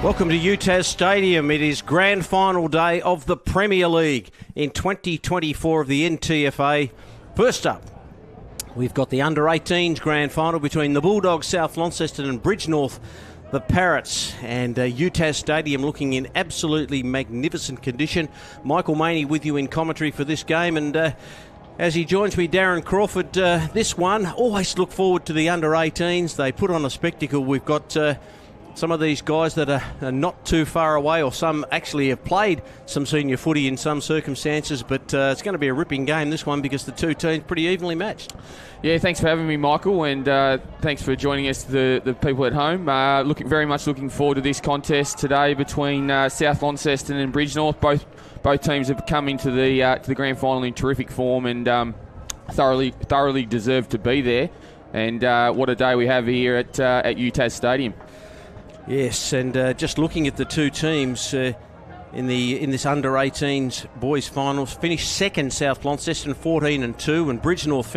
Welcome to 18'S Stadium. It is grand final day of the Premier League in 2024 of the Ntfa. First up, we've got the under-18s grand final between the Bulldogs, South Launceston and Bridgenorth, the Parrots, and 18'S Stadium looking in absolutely magnificent condition. Michael Maney with you in commentary for this game, and as he joins me, Darren Crawford, this one, always look forward to the under-18s. They put on a spectacle. We've got some of these guys that are not too far away, or some actually have played some senior footy in some circumstances, but it's going to be a ripping game, this one, because the two teams pretty evenly matched. Yeah, thanks for having me, Michael, and thanks for joining us, the people at home. Very much looking forward to this contest today between South Launceston and Bridgenorth. Both teams have come into the grand final in terrific form and thoroughly deserve to be there. And what a day we have here at 18'S Stadium. Yes, and just looking at the two teams in this under-18s boys finals, finished second South Launceston 14-2, and Bridgenorth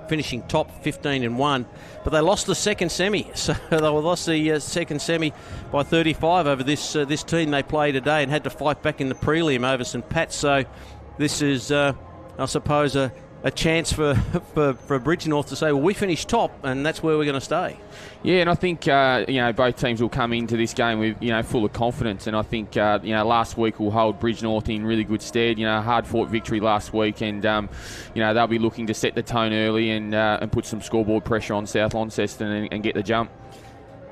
finishing top 15-1. But they lost the second semi, so they lost the second semi by 35 over this team they played today, and had to fight back in the prelim over St Pat's. So this is, I suppose, a chance for Bridgenorth to say, well, we finished top, and that's where we're going to stay. Yeah, and I think both teams will come into this game with full of confidence, and I think last week will hold Bridgenorth in really good stead. Hard fought victory last week, and they'll be looking to set the tone early and put some scoreboard pressure on South Launceston and get the jump.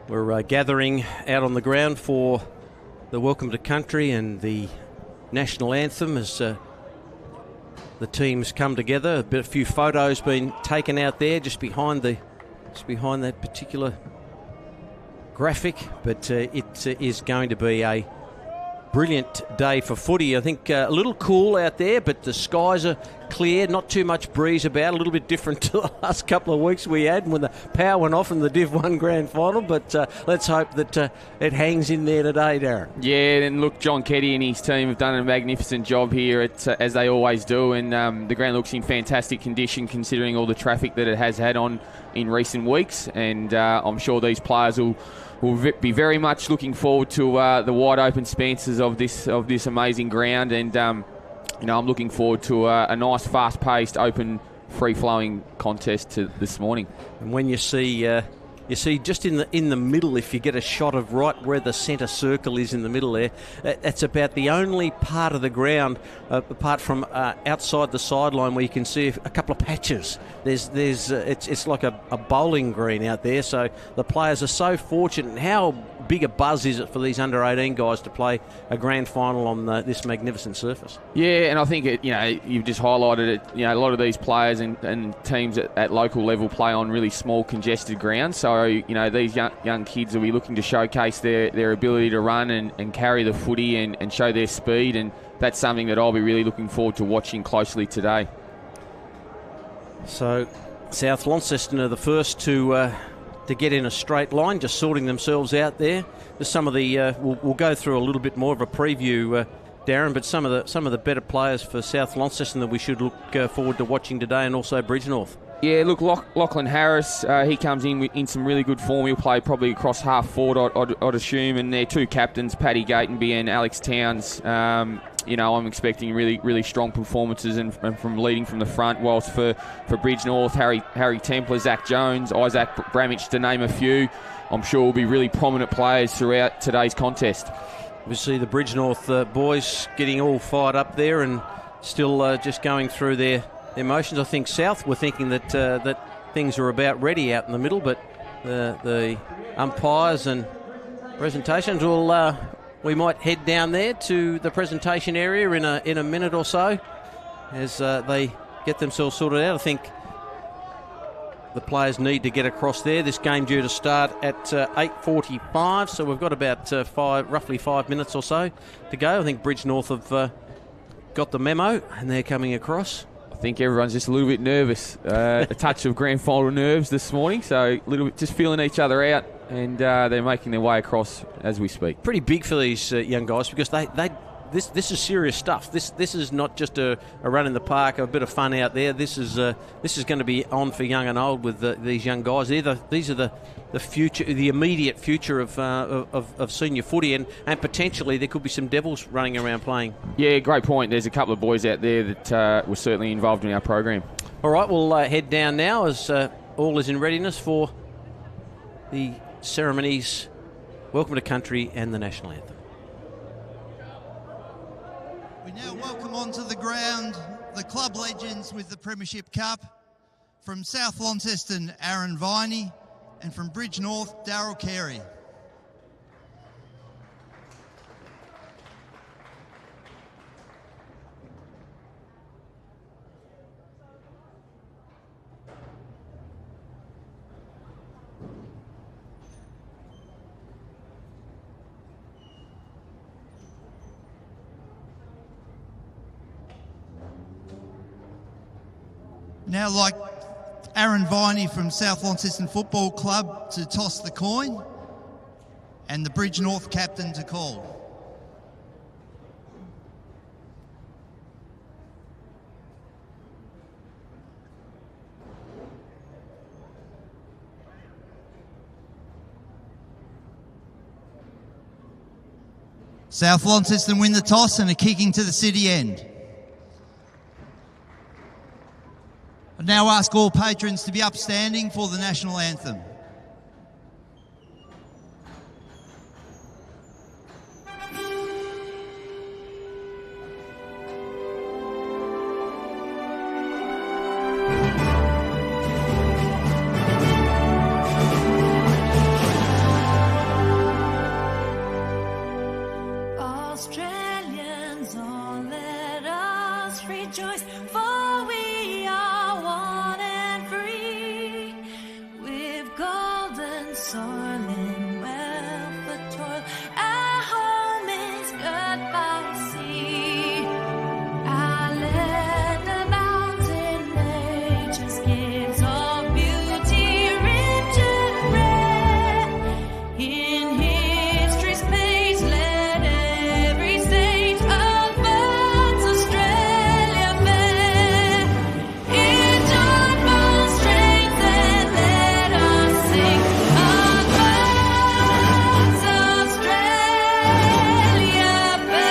We're gathering out on the ground for the Welcome to Country and the national anthem as the teams come together. A few photos been taken out there just behind that particular graphic, but it is going to be a brilliant day for footy. I think a little cool out there, but the skies are clear, not too much breeze about, a little bit different to the last couple of weeks we had when the power went off in the Div 1 grand final, but let's hope that it hangs in there today, Darren. Yeah, and look, John Keddy and his team have done a magnificent job here, as they always do, and the ground looks in fantastic condition considering all the traffic that it has had on in recent weeks, and I'm sure these players will be very much looking forward to the wide open expanses of this amazing ground, and I'm looking forward to a nice, fast-paced, open, free-flowing contest this morning. And when you see just in the middle, if you get a shot of right where the centre circle is in the middle there, that's about the only part of the ground apart from outside the sideline where you can see a couple of patches. It's like a bowling green out there, so the players are so fortunate. How big a buzz is it for these under-18 guys to play a grand final on this magnificent surface? Yeah, and I think you've just highlighted it. A lot of these players and teams at local level play on really small, congested grounds. So these young kids will be looking to showcase their ability to run and carry the footy and show their speed, and that's something that I'll be really looking forward to watching closely today. So South Launceston are the first to get in a straight line, just sorting themselves out there. There's some of the we'll go through a little bit more of a preview, Darren, but some of the better players for South Launceston that we should look forward to watching today, and also Bridgenorth. Yeah, look, Lachlan Harris, he comes in some really good form. He'll play probably across half forward, I'd assume, and their two captains, Paddy Gatenby and Alex Towns. I'm expecting really, really strong performances and from leading from the front. Whilst for Bridgenorth, Harry Templer, Zach Jones, Isaac Bramich, to name a few, I'm sure will be really prominent players throughout today's contest. We see the Bridgenorth boys getting all fired up there and still just going through their emotions. I think South were thinking that things are about ready out in the middle, but the umpires and presentations will. We might head down there to the presentation area in a minute or so as they get themselves sorted out. I think the players need to get across there. This game due to start at 8:45, so we've got about roughly 5 minutes or so to go. I think Bridgenorth have got the memo and they're coming across. I think everyone's just a little bit nervous. A touch of grand final nerves this morning, so a little bit just feeling each other out, and they're making their way across as we speak. Pretty big for these young guys because they this is serious stuff. This is not just a run in the park, a bit of fun out there. This is going to be on for young and old with these young guys. These are the future, the immediate future of senior footy, and potentially there could be some Devils running around playing. Yeah, great point. There's a couple of boys out there that were certainly involved in our program. All right, we'll head down now as all is in readiness for the ceremonies, Welcome to Country and the National Anthem. We now welcome onto the ground the club legends with the Premiership Cup. From South Launceston, Aaron Viney, and from Bridge North, Darryl Carey. Now, like Aaron Viney from South Launceston Football Club to toss the coin, and the Bridge North captain to call. South Launceston win the toss and are kicking to the city end. I now ask all patrons to be upstanding for the National Anthem. Australians, all let us rejoice, for we are one and free, with golden soil and wealth of toil. Our home is good by sea. Our land abounds in nature's gifts of beauty, rich and rare. In history's page, let every stage of birds Australia fair. In joyful strains, and let us sing across Australia fair.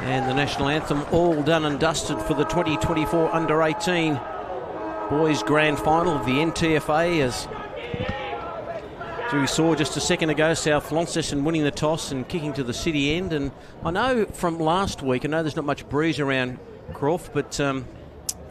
And the National Anthem all done and dusted for the 2024 Under-18 Boys Grand Final of the Ntfa, as we saw just a second ago, South Launceston winning the toss and kicking to the city end. And I know from last week, I know there's not much breeze around Croft, but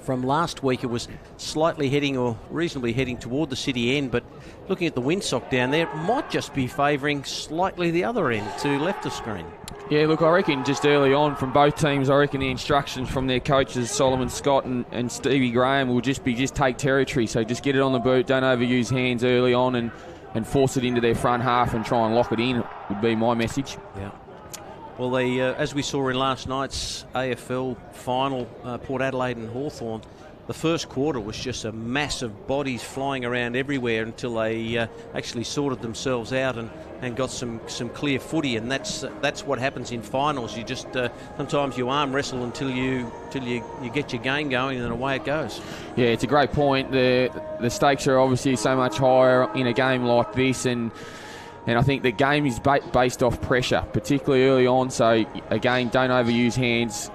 from last week it was slightly heading, or reasonably heading, toward the city end. But looking at the windsock down there, it might just be favouring slightly the other end, to left of screen. Yeah, look, I reckon just early on from both teams, I reckon the instructions from their coaches, Solomon Scott and Stevie Graham, will just be take territory. So just get it on the boot, don't overuse hands early on, and force it into their front half and try and lock it in, would be my message. Yeah. Well, they, as we saw in last night's AFL final, Port Adelaide and Hawthorn, the first quarter was just a mass of bodies flying around everywhere until they actually sorted themselves out and got some clear footy, and that's what happens in finals. You just sometimes you arm wrestle until you get your game going, and then away it goes. Yeah, it's a great point. The stakes are obviously so much higher in a game like this, and I think the game is based off pressure, particularly early on. So again, don't overuse hands.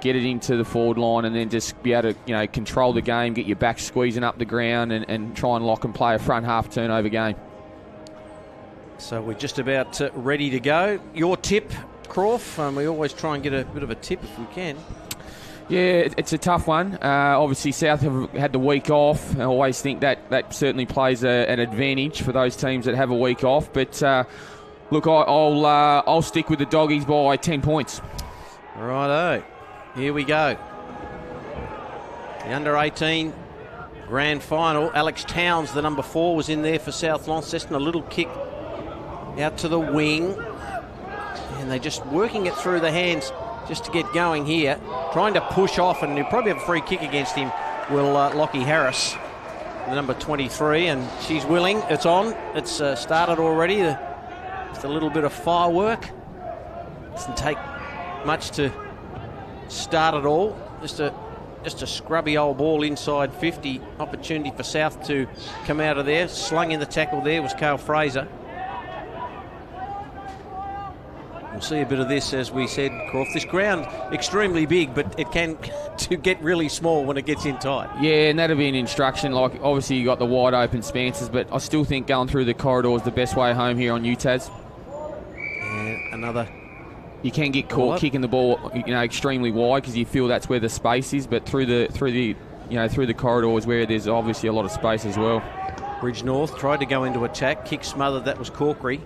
Get it into the forward line, and then just be able to control the game, get your back squeezing up the ground, and try and lock and play a front half turnover game. So we're just about ready to go. Your tip, Croft? We always try and get a bit of a tip if we can. Yeah, it's a tough one. Obviously, South have had the week off. I always think that certainly plays an advantage for those teams that have a week off. But look, I'll stick with the doggies by 10 points. Righto. Here we go. The Under-18 Grand Final. Alex Towns, the number 4, was in there for South Launceston. A little kick out to the wing. And they're just working it through the hands. just to get going here. Trying to push off, and he'll probably have a free kick against him, will Lockie Harris, the number 23, and she's willing. It's on. It's started already. Just a little bit of firework. Doesn't take much to start it all. Just a scrubby old ball inside 50. Opportunity for South to come out of there. Slung in the tackle there was Carl Fraser. We'll see a bit of this, as we said, Croft. This ground extremely big, but it can to get really small when it gets in tight. Yeah, and that'll be an instruction. Like, obviously you got the wide open spances, but I still think going through the corridor is the best way home here on UTAS. And another. You can get caught kicking the ball, extremely wide because you feel that's where the space is. But through the corridors where there's obviously a lot of space as well. Bridge North tried to go into attack, kick smothered. That was Corkery.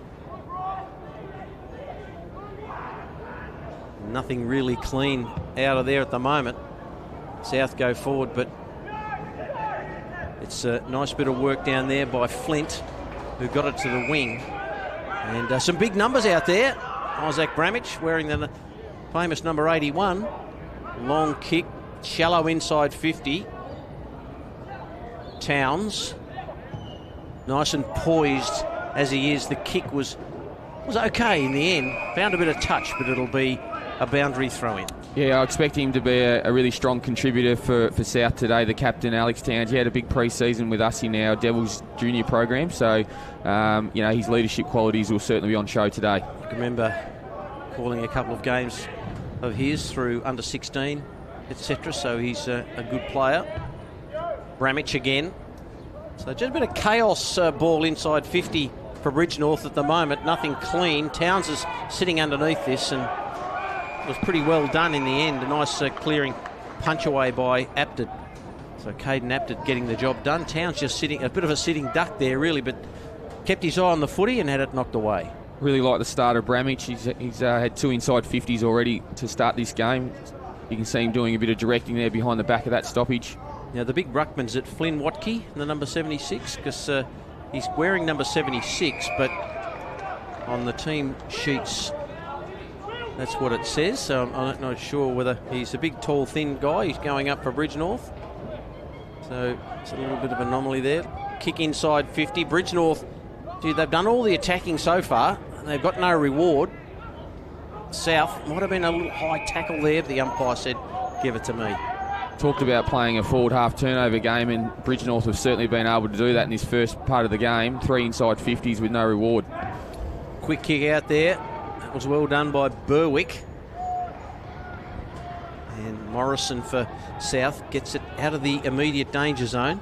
Nothing really clean out of there at the moment. South go forward, but it's a nice bit of work down there by Flint, who got it to the wing. And some big numbers out there. Isaac Bramich wearing the famous number 81. Long kick, shallow inside 50. Towns, nice and poised as he is. The kick was okay in the end. Found a bit of touch, but it'll be a boundary throw in. Yeah, I expect him to be a really strong contributor for South today. The captain, Alex Towns, he had a big pre-season with us in our Devils junior program, so his leadership qualities will certainly be on show today. I remember calling a couple of games of his through under 16, etc., so he's a good player. Bramich again. So just a bit of chaos ball inside 50 for Bridge North at the moment. Nothing clean. Towns is sitting underneath this, and it was pretty well done in the end. A nice clearing punch away by Apted. So Caden Apted getting the job done. Towns just sitting, a bit of a sitting duck there really, but kept his eye on the footy and had it knocked away. Really like the start of Bramich. He's had 2 inside 50s already to start this game. You can see him doing a bit of directing there behind the back of that stoppage. Now the big ruckman's at Flynn Watke, the number 76, because he's wearing number 76, but on the team sheets that's what it says, so I'm not sure whether he's a big, tall, thin guy. He's going up for Bridge North. So it's a little bit of an anomaly there. Kick inside 50. Bridge North, they've done all the attacking so far. They've got no reward. South might have been a little high tackle there, but the umpire said, give it to me. Talked about playing a forward half turnover game, and Bridge North have certainly been able to do that in this first part of the game. 3 inside 50s with no reward. Quick kick out there. That was well done by Berwick. And Morrison for South gets it out of the immediate danger zone.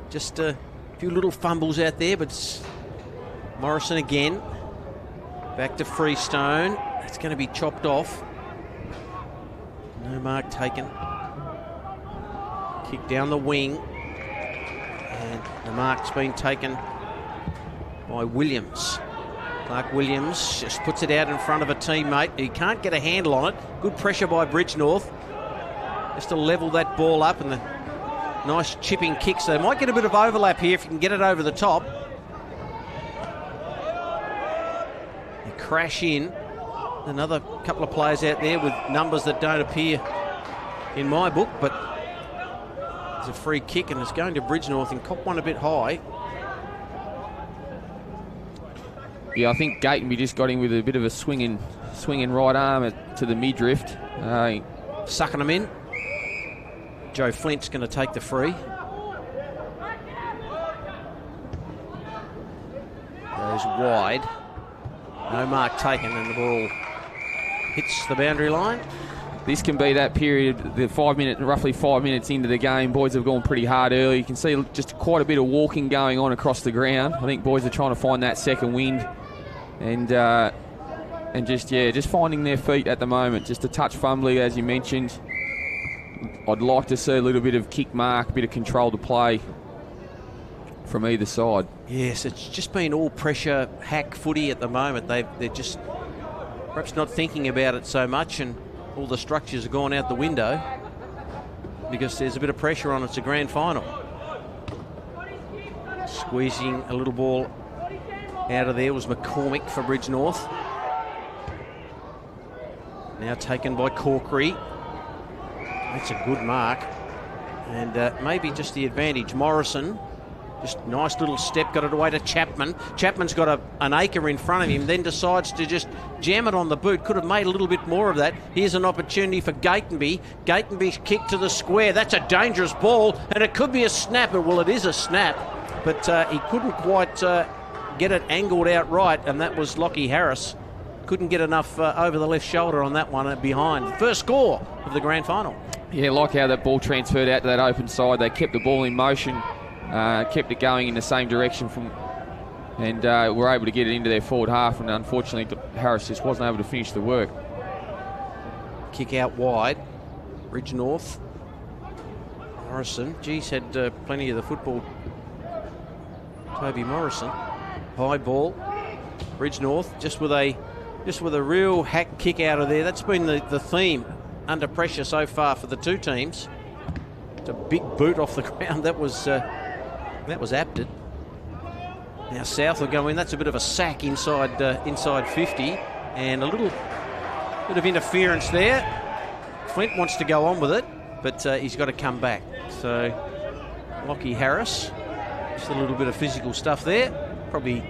Just a few little fumbles out there, but it's Morrison again. Back to Freestone. It's going to be chopped off. No mark taken. Kick down the wing. And the mark's been taken by Williams. Clark Williams just puts it out in front of a teammate. He can't get a handle on it. Good pressure by Bridge North. Just to level that ball up, and the nice chipping kick. So they might get a bit of overlap here if you can get it over the top. They crash in. Another couple of players out there with numbers that don't appear in my book, but it's a free kick and it's going to Bridge North, and cop one a bit high. Yeah, I think Gatenby just got in with a bit of a swinging right arm to the midriff. Sucking them in. Joe Flint's going to take the free. Goes wide. No mark taken, and the ball hits the boundary line. This can be that period, roughly 5 minutes into the game. Boys have gone pretty hard early. You can see just quite a bit of walking going on across the ground. I think boys are trying to find that second wind, and just finding their feet at the moment. Just a touch fumbly, as you mentioned. I'd like to see a little bit of kick mark, a bit of control to play from either side. Yes, it's just been all pressure hack footy at the moment. They're just perhaps not thinking about it so much, and all the structures have gone out the window because there's a bit of pressure on. It's a grand final. Squeezing a little ball out of there was McCormick for Bridge North. Now taken by Corkery. That's a good mark. And maybe just the advantage. Morrison, just nice little step, got it away to Chapman. Chapman's got an acre in front of him, then decides to just jam it on the boot. Could have made a little bit more of that. Here's an opportunity for Gatenby. Gatenby's kick to the square. That's a dangerous ball, and it could be a snapper. Well, it is a snap, but he couldn't quite get it angled out right, and that was Lockie Harris. Couldn't get enough over the left shoulder on that one behind. First score of the grand final. Yeah, like how that ball transferred out to that open side. They kept the ball in motion, kept it going in the same direction and were able to get it into their forward half, and unfortunately Harris just wasn't able to finish the work. Kick out wide. Ridge North. Morrison. Geez, had plenty of the football. Toby Morrison. High ball. Ridge North just with a real hack kick out of there. That's been the theme under pressure so far for the two teams. It's a big boot off the ground. That was apted. Now South will go in. That's a bit of a sack inside 50, and a little bit of interference there. Flint wants to go on with it, but he's got to come back. So Lockie Harris, just a little bit of physical stuff there. Probably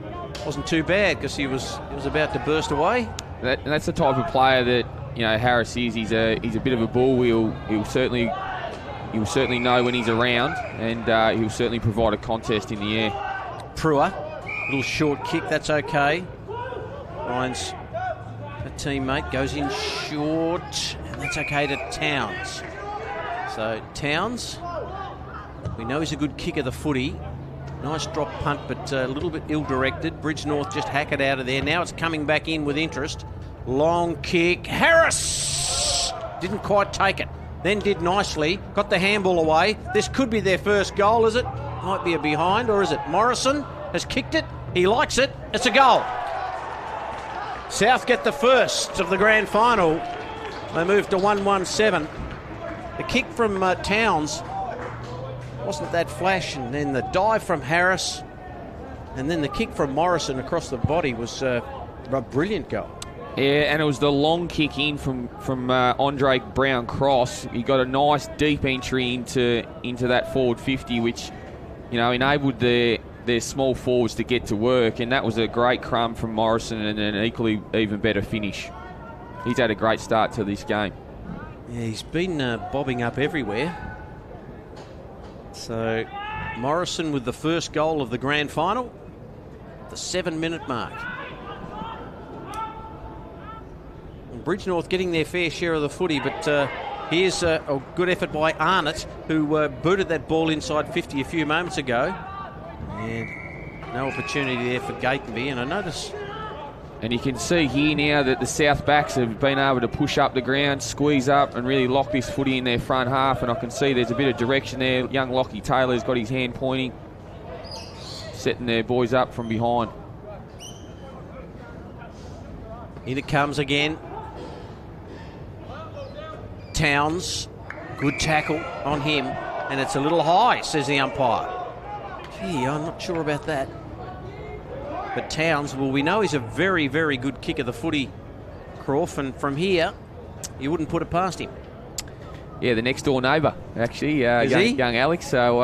wasn't too bad because he was about to burst away. That's the type of player that Harris is. He's a bit of a bull. He'll certainly know when he's around, and he'll certainly provide a contest in the air. Brewer, little short kick. That's okay. Finds a teammate, goes in short, and that's okay to Towns. So Towns, we know he's a good kick of the footy. Nice drop punt, but a little bit ill-directed. Bridge North just hack it out of there. Now it's coming back in with interest. Long kick. Harris didn't quite take it. Then did nicely. Got the handball away. This could be their first goal, is it? Might be a behind, or is it? Morrison has kicked it. He likes it. It's a goal. South get the first of the grand final. They move to 1-1-7. The kick from Towns wasn't that flash, and then the dive from Harris, and then the kick from Morrison across the body was a brilliant goal. Yeah, and it was the long kick in from Andre Brown Cross. He got a nice deep entry into that forward 50, which enabled their small forwards to get to work, and that was a great crumb from Morrison and an even better finish. He's had a great start to this game. Yeah, he's been bobbing up everywhere. So Morrison with the first goal of the grand final, the 7-minute mark. And Bridge North getting their fair share of the footy, but here's a good effort by Arnott, who booted that ball inside 50 a few moments ago. And no opportunity there for Gatenby, and I notice... And you can see here now that the South backs have been able to push up the ground, squeeze up, and really lock this footy in their front half. And I can see there's a bit of direction there. Young Lockie Taylor's got his hand pointing, setting their boys up from behind. In it comes again. Towns, good tackle on him, and it's a little high, says the umpire. Gee, I'm not sure about that. But Towns, well, we know he's a very, very good kick of the footy, Croft, and from here, you wouldn't put it past him. Yeah, the next door neighbour, actually, young Alex. So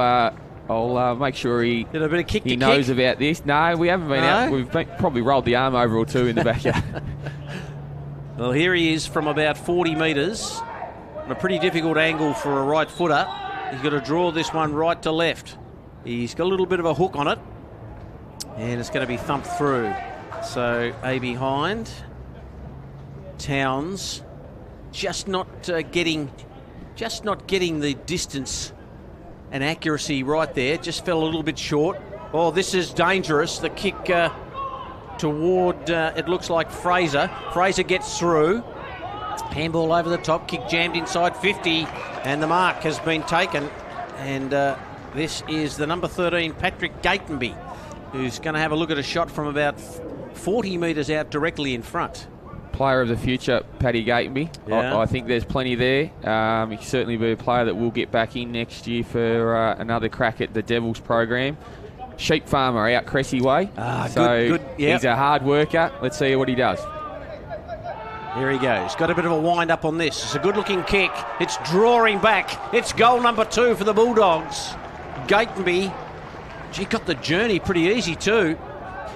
I'll make sure he did a bit of kick he knows about this. No, we haven't been out. We've probably rolled the arm over or two in the backyard. Well, here he is from about 40 metres, on a pretty difficult angle for a right footer. He's got to draw this one right to left. He's got a little bit of a hook on it, and it's going to be thumped through. So a behind. Towns just not getting the distance and accuracy right there. Just fell a little bit short. Oh, this is dangerous. The kick toward it looks like Fraser. Fraser gets through. Handball over the top. Kick jammed inside 50, and the mark has been taken. And this is the number 13, Patrick Gatenby, who's going to have a look at a shot from about 40 metres out directly in front. Player of the future, Paddy Gatenby. Yeah. I think there's plenty there. He can certainly be a player that will get back in next year for another crack at the Devils program. Sheep farmer out Cressy way. Good. Yep. He's a hard worker. Let's see what he does. Here he goes. Got a bit of a wind up on this. It's a good looking kick. It's drawing back. It's goal number 2 for the Bulldogs. Gatenby, gee, got the journey pretty easy too.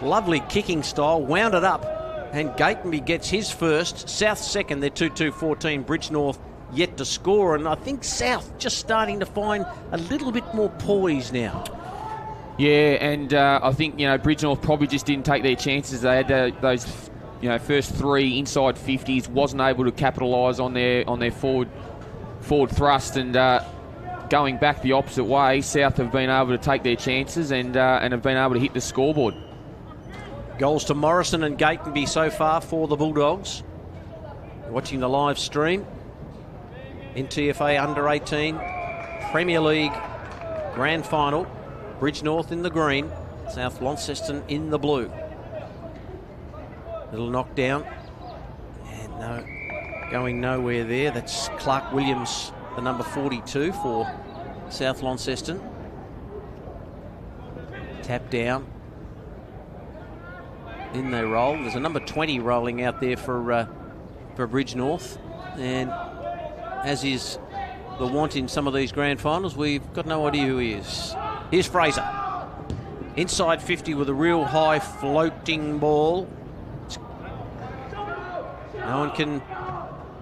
Lovely kicking style. Wound it up. And Gatenby gets his first. South second. They're 2-2-14. Bridge North yet to score. And I think South just starting to find a little bit more poise now. Yeah, and I think, Bridge North probably just didn't take their chances. They had those first 3 inside 50s, wasn't able to capitalise on their forward thrust, and going back the opposite way, South have been able to take their chances and have been able to hit the scoreboard. Goals to Morrison and Gatenby so far for the Bulldogs. Watching the live stream, Ntfa under 18 Premier League Grand Final. Bridge North in the green, South Launceston in the blue. Little knockdown, and no, going nowhere there. That's Clark Williams, the number 42 for South Launceston. Tap down. In they roll. There's a number 20 rolling out there for Bridge North, and as is the want in some of these grand finals, we've got no idea who he is. Here's Fraser. Inside 50 with a real high floating ball. No one can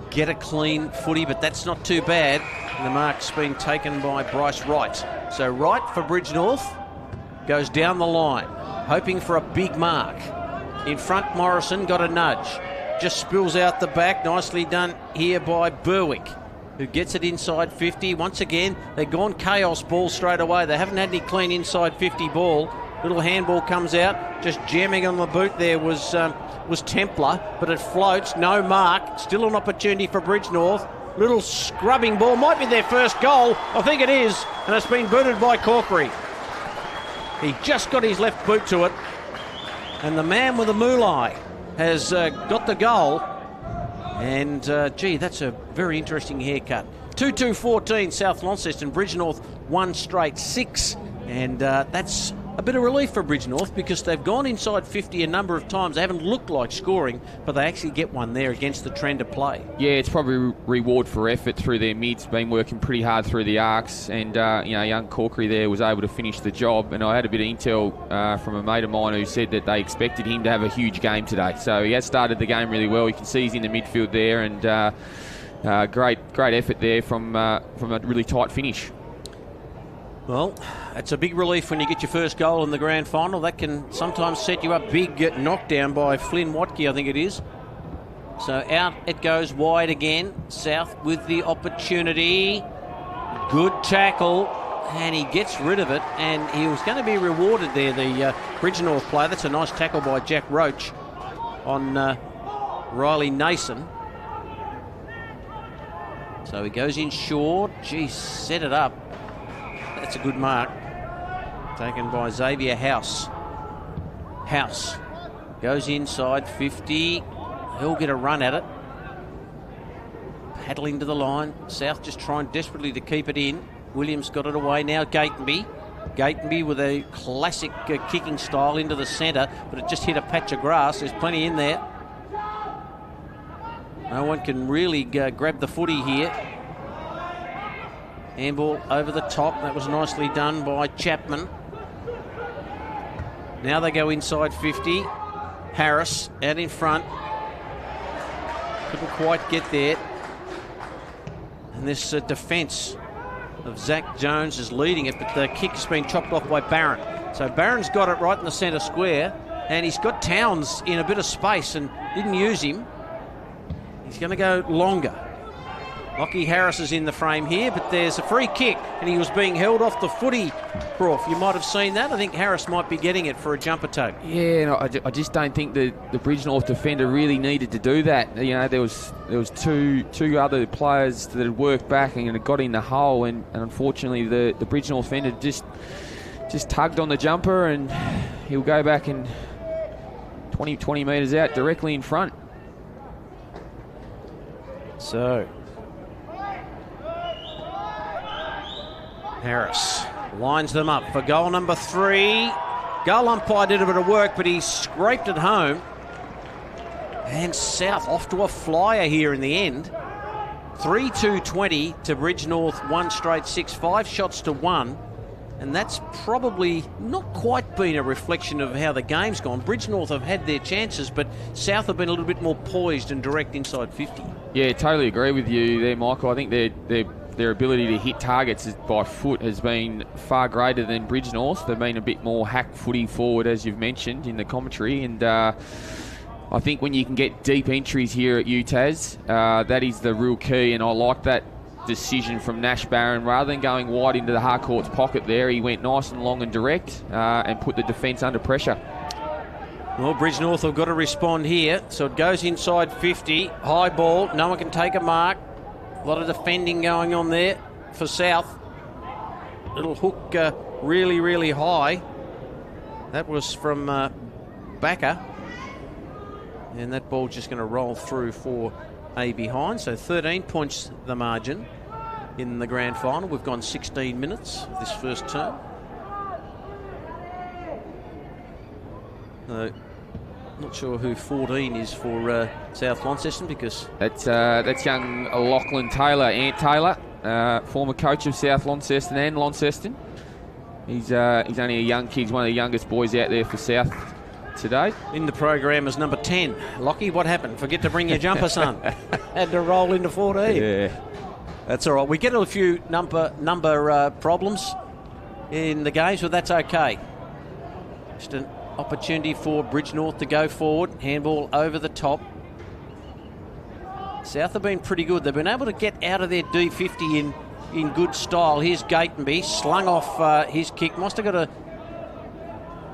get a clean footy, but that's not too bad. And the mark's been taken by Bryce Wright. So Wright for Bridge North goes down the line, hoping for a big mark. In front, Morrison got a nudge. Just spills out the back. Nicely done here by Berwick, who gets it inside 50. Once again, they've gone chaos ball straight away. They haven't had any clean inside 50 ball. Little handball comes out. Just jamming on the boot there was Templar, but it floats. No mark. Still an opportunity for Bridge North. Little scrubbing ball. Might be their first goal. I think it is. And it's been booted by Corkery. He just got his left boot to it. And the man with the mulai has got the goal. And, gee, that's a very interesting haircut. 2-2-14, South Launceston. Bridge North 1 straight 6. And that's a bit of relief for Bridge North because they've gone inside 50 a number of times. They haven't looked like scoring, but they actually get one there against the trend of play. Yeah, it's probably reward for effort through their mids. Been working pretty hard through the arcs, and young Corkery there was able to finish the job. And I had a bit of intel from a mate of mine who said that they expected him to have a huge game today. So he has started the game really well. You can see he's in the midfield there, and great effort there from a really tight finish. Well, it's a big relief when you get your first goal in the grand final. That can sometimes set you up big. Knockdown by Flynn Watke, I think it is. So out it goes wide again. South with the opportunity. Good tackle. And he gets rid of it. And he was going to be rewarded there, the Bridge North player. That's a nice tackle by Jack Roach on Riley Nason. So he goes in short. Geez, set it up. That's a good mark. Taken by Xavier House. House goes inside 50. He'll get a run at it. Paddling to the line. South just trying desperately to keep it in. Williams got it away now. Gatenby. Gatenby with a classic kicking style into the centre, but it just hit a patch of grass. There's plenty in there. No one can really grab the footy here. Handball over the top. That was nicely done by Chapman. Now they go inside 50. Harris out in front. Couldn't quite get there. And this defence of Zach Jones is leading it, but the kick has been chopped off by Barron. So Barron's got it right in the centre square, and he's got Towns in a bit of space and didn't use him. He's going to go longer. Lockie Harris is in the frame here, but there's a free kick, and he was being held off the footy, Prof. You might have seen that. I think Harris might be getting it for a jumper tug. Yeah, no, I just don't think the Bridge North defender really needed to do that. There was two other players that had worked back and had got in the hole, and unfortunately the Bridge North defender just tugged on the jumper, and he'll go back and 20 metres out directly in front. So Harris lines them up for goal number 3. Goal umpire did a bit of work, but he scraped it home. And South off to a flyer here in the end. 3-2-20 to Bridgenorth, 1 straight 6, 5 shots to 1. And that's probably not quite been a reflection of how the game's gone. Bridgenorth have had their chances, but South have been a little bit more poised and direct inside 50. Yeah, totally agree with you there, Michael. I think their ability to hit targets by foot has been far greater than Bridgenorth. They've been a bit more hack footy forward, as you've mentioned in the commentary. And I think when you can get deep entries here at UTAS, that is the real key. And I like that decision from Nash Barron. Rather than going wide into the Harcourt's pocket there, he went nice and long and direct and put the defence under pressure. Well, Bridgenorth have got to respond here. So it goes inside 50. High ball. No one can take a mark. A lot of defending going on there for South. Little hook really, really high. That was from Backer. And that ball just going to roll through for a behind. So 13 points the margin in the grand final. We've gone 16 minutes of this first term. Not sure who 14 is for South Launceston, because that's young Lachlan Taylor, Ant Taylor, former coach of South Launceston and Launceston. He's only a young kid. He's one of the youngest boys out there for South today. In the program is number 10. Lockie, what happened? Forget to bring your jumper, son. Had to roll into 14. Yeah. That's all right. We get a few number problems in the games, but that's okay. Just an opportunity for Bridgenorth to go forward. Handball over the top. South have been pretty good. They've been able to get out of their D50 in good style. Here's Gatenby, slung off his kick. Must have got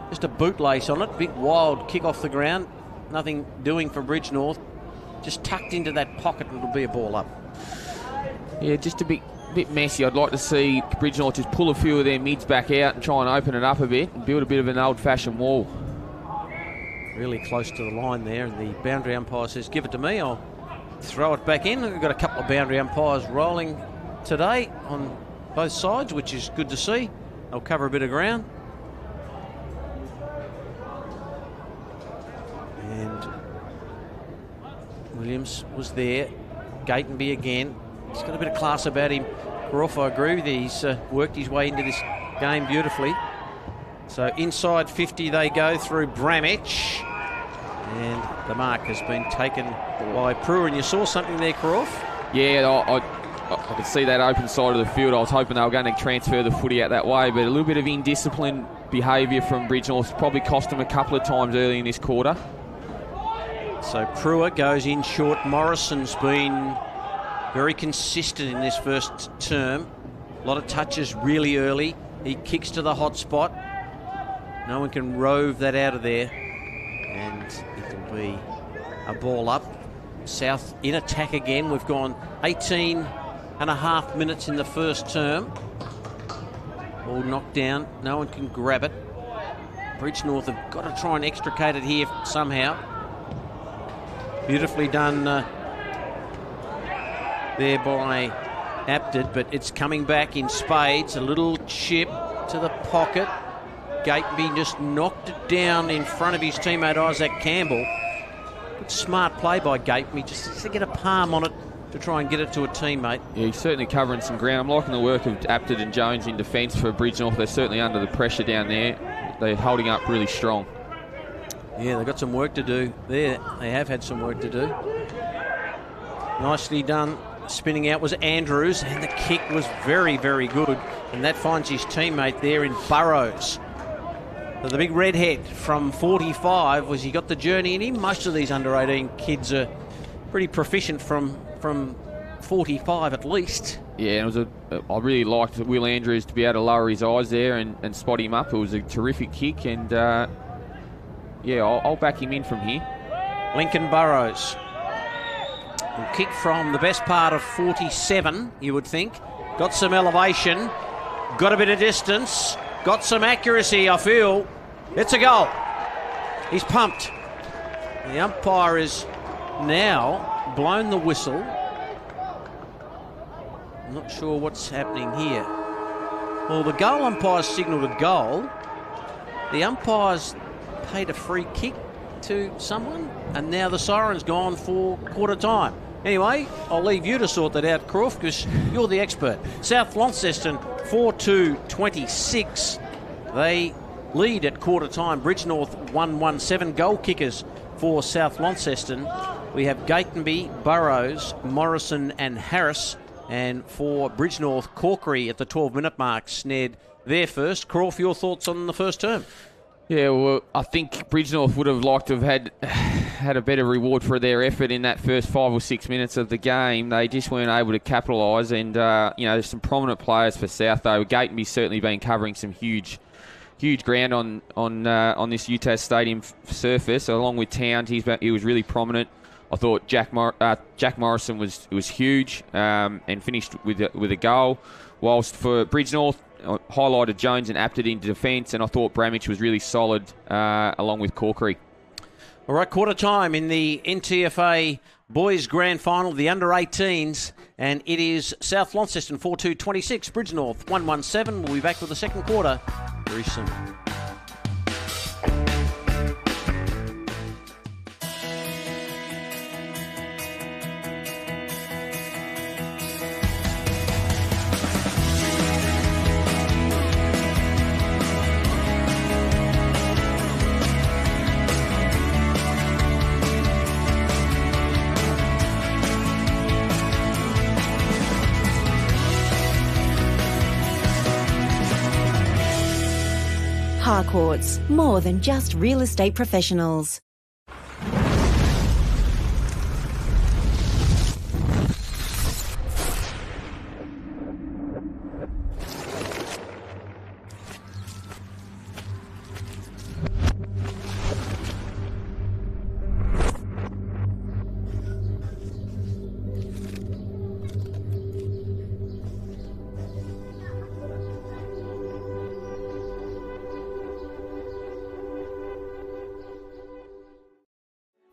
just a bootlace on it. Big wild kick off the ground. Nothing doing for Bridgenorth. Just tucked into that pocket and it'll be a ball up. Yeah, just a bit messy. I'd like to see Bridgenorth just pull a few of their mids back out and try and open it up a bit and build a bit of an old-fashioned wall. Really close to the line there, and the boundary umpire says, give it to me, I'll throw it back in. We've got a couple of boundary umpires rolling today on both sides, which is good to see. They'll cover a bit of ground. And Williams was there. Gatenby again. He's got a bit of class about him. Groff, I agree with you. He's worked his way into this game beautifully. So inside 50 they go through Bramich. And the mark has been taken by Brewer. And you saw something there, Groff? Yeah, I could see that open side of the field. I was hoping they were going to transfer the footy out that way, but a little bit of indisciplined behaviour from Bridgenorth probably cost them a couple of times early in this quarter. So Brewer goes in short. Morrison's been very consistent in this first term. A lot of touches really early. He kicks to the hot spot. No one can rove that out of there. And it'll be a ball up. South in attack again. We've gone 18 and a half minutes in the first term. Ball knocked down. No one can grab it. Bridgenorth have got to try and extricate it here somehow. Beautifully done there by Apted, but it's coming back in spades. A little chip to the pocket. Gatenby just knocked it down in front of his teammate Isaac Campbell. Good smart play by Gatenby, just to get a palm on it to try and get it to a teammate. Yeah, he's certainly covering some ground. I'm liking the work of Apted and Jones in defence for Bridgenorth. They're certainly under the pressure down there. They're holding up really strong. Yeah, they've got some work to do there. They have had some work to do. Nicely done. Spinning out was Andrews, and the kick was very, very good. And that finds his teammate there in Burrows. So the big redhead from 45, he got the journey in him. Most of these under-18 kids are pretty proficient from 45 at least. Yeah, I really liked Will Andrews to be able to lower his eyes there and spot him up. It was a terrific kick, and yeah, I'll back him in from here. Lincoln Burrows will kick from the best part of 47, you would think. Got some elevation, got a bit of distance, got some accuracy, I feel. It's a goal. He's pumped. The umpire is now blown the whistle. I'm not sure what's happening here. Well, the goal umpire signalled a goal. The umpire's paid a free kick to someone, and now the siren's gone for quarter time. Anyway, I'll leave you to sort that out, Croft, because you're the expert. South Launceston 4-2-26. They lead at quarter time. Bridgenorth 1-1-7. Goal kickers for South Launceston. We have Gatenby, Burrows, Morrison and Harris. And for Bridgenorth, Corkery at the 12-minute mark snared their first. Croft, your thoughts on the first term? Yeah, well, I think Bridgenorth would have liked to have had a better reward for their effort in that first 5 or 6 minutes of the game. They just weren't able to capitalise, and there's some prominent players for South though. Gatenby's certainly been covering some huge ground on this UTAS Stadium surface, along with Towns. He was really prominent. I thought Jack Morrison was huge and finished with a goal. Whilst for Bridgenorth, highlighted Jones and Apted into defence, and I thought Bramage was really solid along with Corkery. All right, quarter time in the Ntfa Boys Grand Final, the under-18s, and it is South Launceston 4-2-26, Bridgenorth 1-1-7. We'll be back with the second quarter very soon. Harcourts, more than just real estate professionals.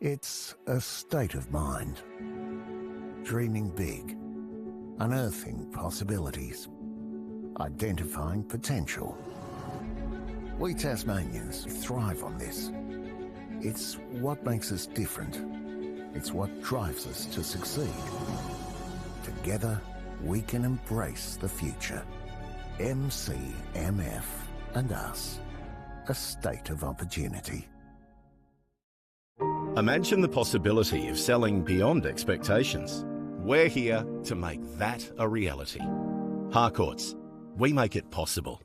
It's a state of mind. Dreaming big, unearthing possibilities, identifying potential. We Tasmanians thrive on this. It's what makes us different. It's what drives us to succeed. Together, we can embrace the future. MCMF and us. A state of opportunity. Imagine the possibility of selling beyond expectations. We're here to make that a reality. Harcourts, we make it possible.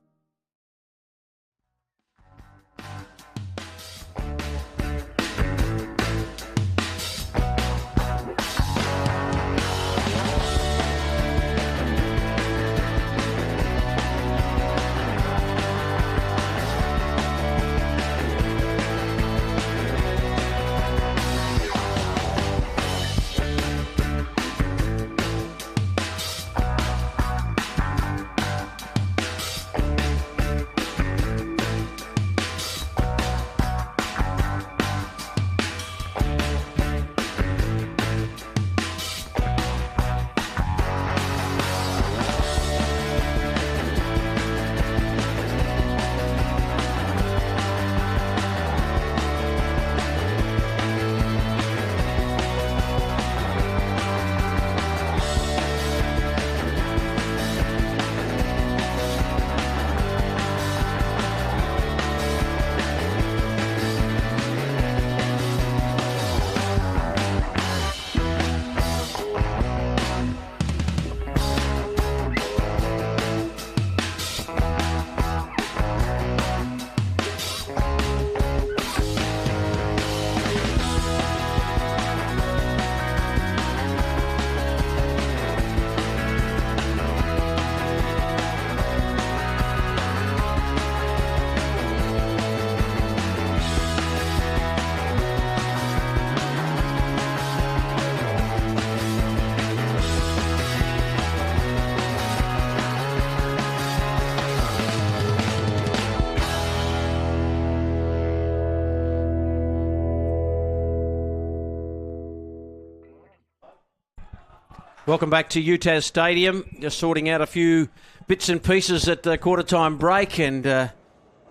Welcome back to UTAS Stadium. Just sorting out a few bits and pieces at the quarter-time break, and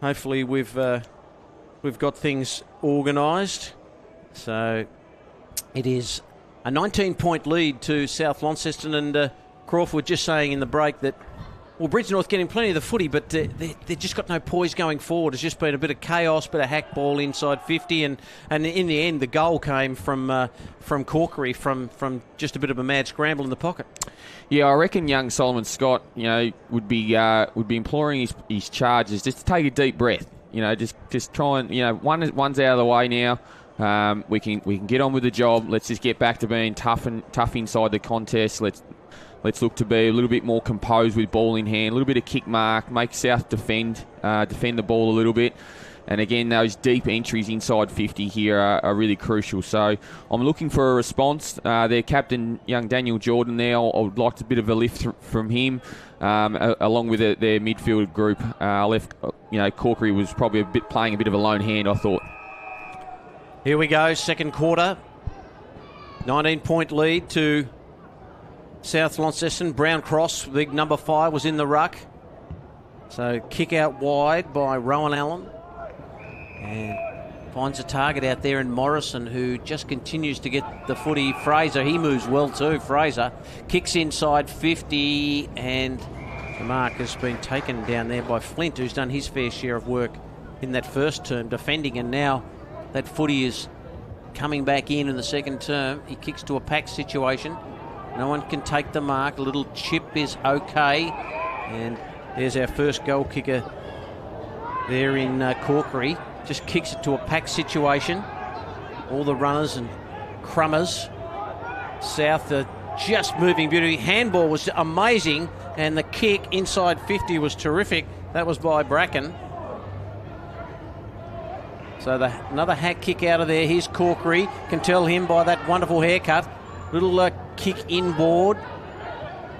hopefully we've got things organised. So it is a 19-point lead to South Launceston, and Crawford just saying in the break that, well, Bridgenorth getting plenty of the footy, but they've just got no poise going forward. It's just been a bit of chaos, bit of hack ball inside 50, and in the end, the goal came from Corkery, from just a bit of a mad scramble in the pocket. Yeah, I reckon young Solomon Scott, would be imploring his charges just to take a deep breath. Just try and one's out of the way now. We can get on with the job. Let's just get back to being tough inside the contest. Let's look to be a little bit more composed with ball in hand, a little bit of kick mark, make South defend the ball a little bit. And again, those deep entries inside 50 here are really crucial. So I'm looking for a response. Their captain, young Daniel Jordan there, I would like a bit of a lift from him, along with their midfield group. Corkery was probably playing a bit of a lone hand, I thought. Here we go, second quarter. 19-point lead to South Launceston. Brown Cross, big number 5, was in the ruck. So kick out wide by Rowan Allen. And finds a target out there in Morrison, who just continues to get the footy. Fraser, he moves well too. Fraser kicks inside 50, and the mark has been taken down there by Flint, who's done his fair share of work in that first term defending, and now that footy is coming back in the second term. He kicks to a pack situation. No one can take the mark. A little chip is okay. And there's our first goal kicker there in Corkery. Just kicks it to a pack situation. All the runners and crummers. South are just moving beautifully. Handball was amazing, and the kick inside 50 was terrific. That was by Bracken. So another hack kick out of there. Here's Corkery. Can tell him by that wonderful haircut. Little kick inboard.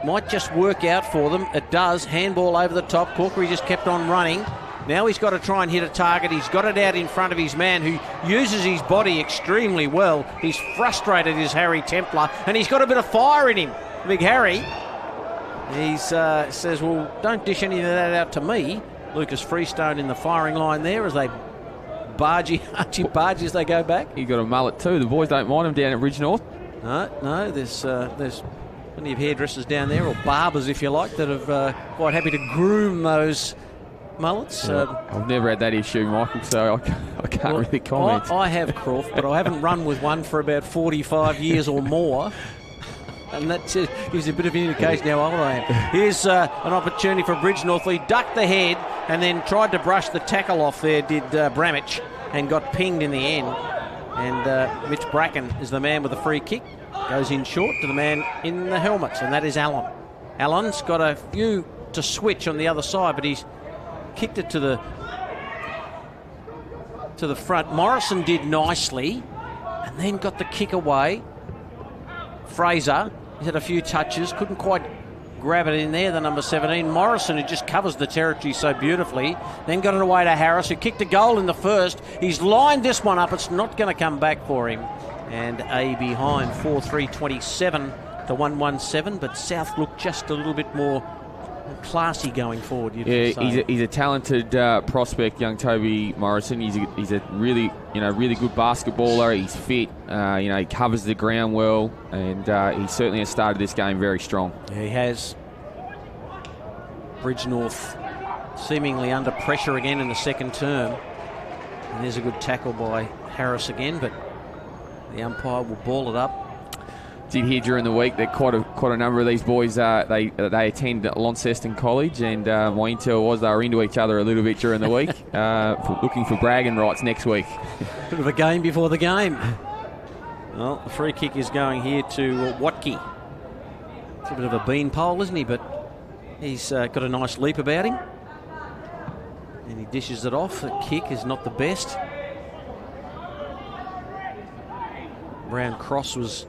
Might just work out for them. It does. Handball over the top. Corkery just kept on running. Now he's got to try and hit a target. He's got it out in front of his man, who uses his body extremely well. He's frustrated, is Harry Templar, and he's got a bit of fire in him. Big Harry. He says, well, don't dish any of that out to me. Lucas Freestone in the firing line there as they barge as they go back. He got a mullet too. The boys don't mind him down at Bridgenorth. No, there's plenty of hairdressers down there, or barbers if you like, that are quite happy to groom those mullets. I've never had that issue, Michael, so I can't really comment. I have, Croft, but I haven't run with one for about 45 years or more. And that gives you a bit of an indication how old I am. Here's an opportunity for Bridgenorth. He ducked the head and then tried to brush the tackle off there, did Bramich, and got pinged in the end. And Mitch Bracken is the man with the free kick. Goes in short to the man in the helmets, and that is Allen. Allen's got a few to switch on the other side, but he's kicked it to the front. Morrison did nicely, and then got the kick away. Fraser, he's had a few touches, couldn't quite grab it in there, the number 17. Morrison, who just covers the territory so beautifully, then got it away to Harris, who kicked a goal in the first. He's lined this one up. It's not going to come back for him. And A behind, 4-3-27 to 1-1-7, but South looked just a little bit more classy going forward. He's a talented prospect, young Toby Morrison. He's a really good basketballer. He's fit. He covers the ground well, and he certainly has started this game very strong. Yeah, he has. Bridgenorth seemingly under pressure again in the second term, and there's a good tackle by Harris again, but the umpire will ball it up. Did hear during the week that quite a number of these boys they attend Launceston College, and my intel was they were into each other a little bit during the week, looking for bragging rights next week. Bit of a game before the game. Well, the free kick is going here to Watke. It's a bit of a beanpole, isn't he? But he's got a nice leap about him, and he dishes it off. The kick is not the best. Brown Cross was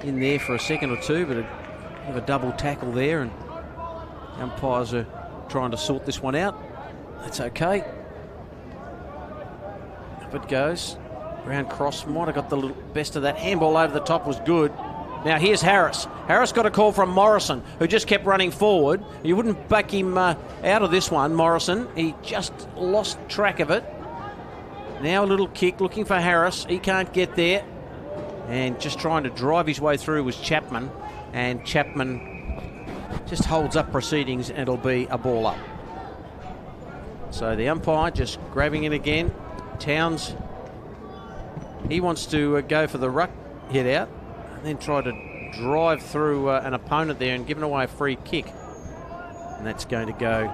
in there for a second or two, but a double tackle there, and the umpires are trying to sort this one out. That's okay. Up it goes. Brown Cross might have got the best of that. Handball over the top was good. Now here's Harris. Harris got a call from Morrison, who just kept running forward. You wouldn't back him out of this one, Morrison. He just lost track of it. Now a little kick, looking for Harris. He can't get there. And just trying to drive his way through was Chapman. And Chapman just holds up proceedings and it'll be a ball up. So the umpire just grabbing it again. Towns, he wants to go for the ruck hit out and then try to drive through an opponent there and giving away a free kick. And that's going to go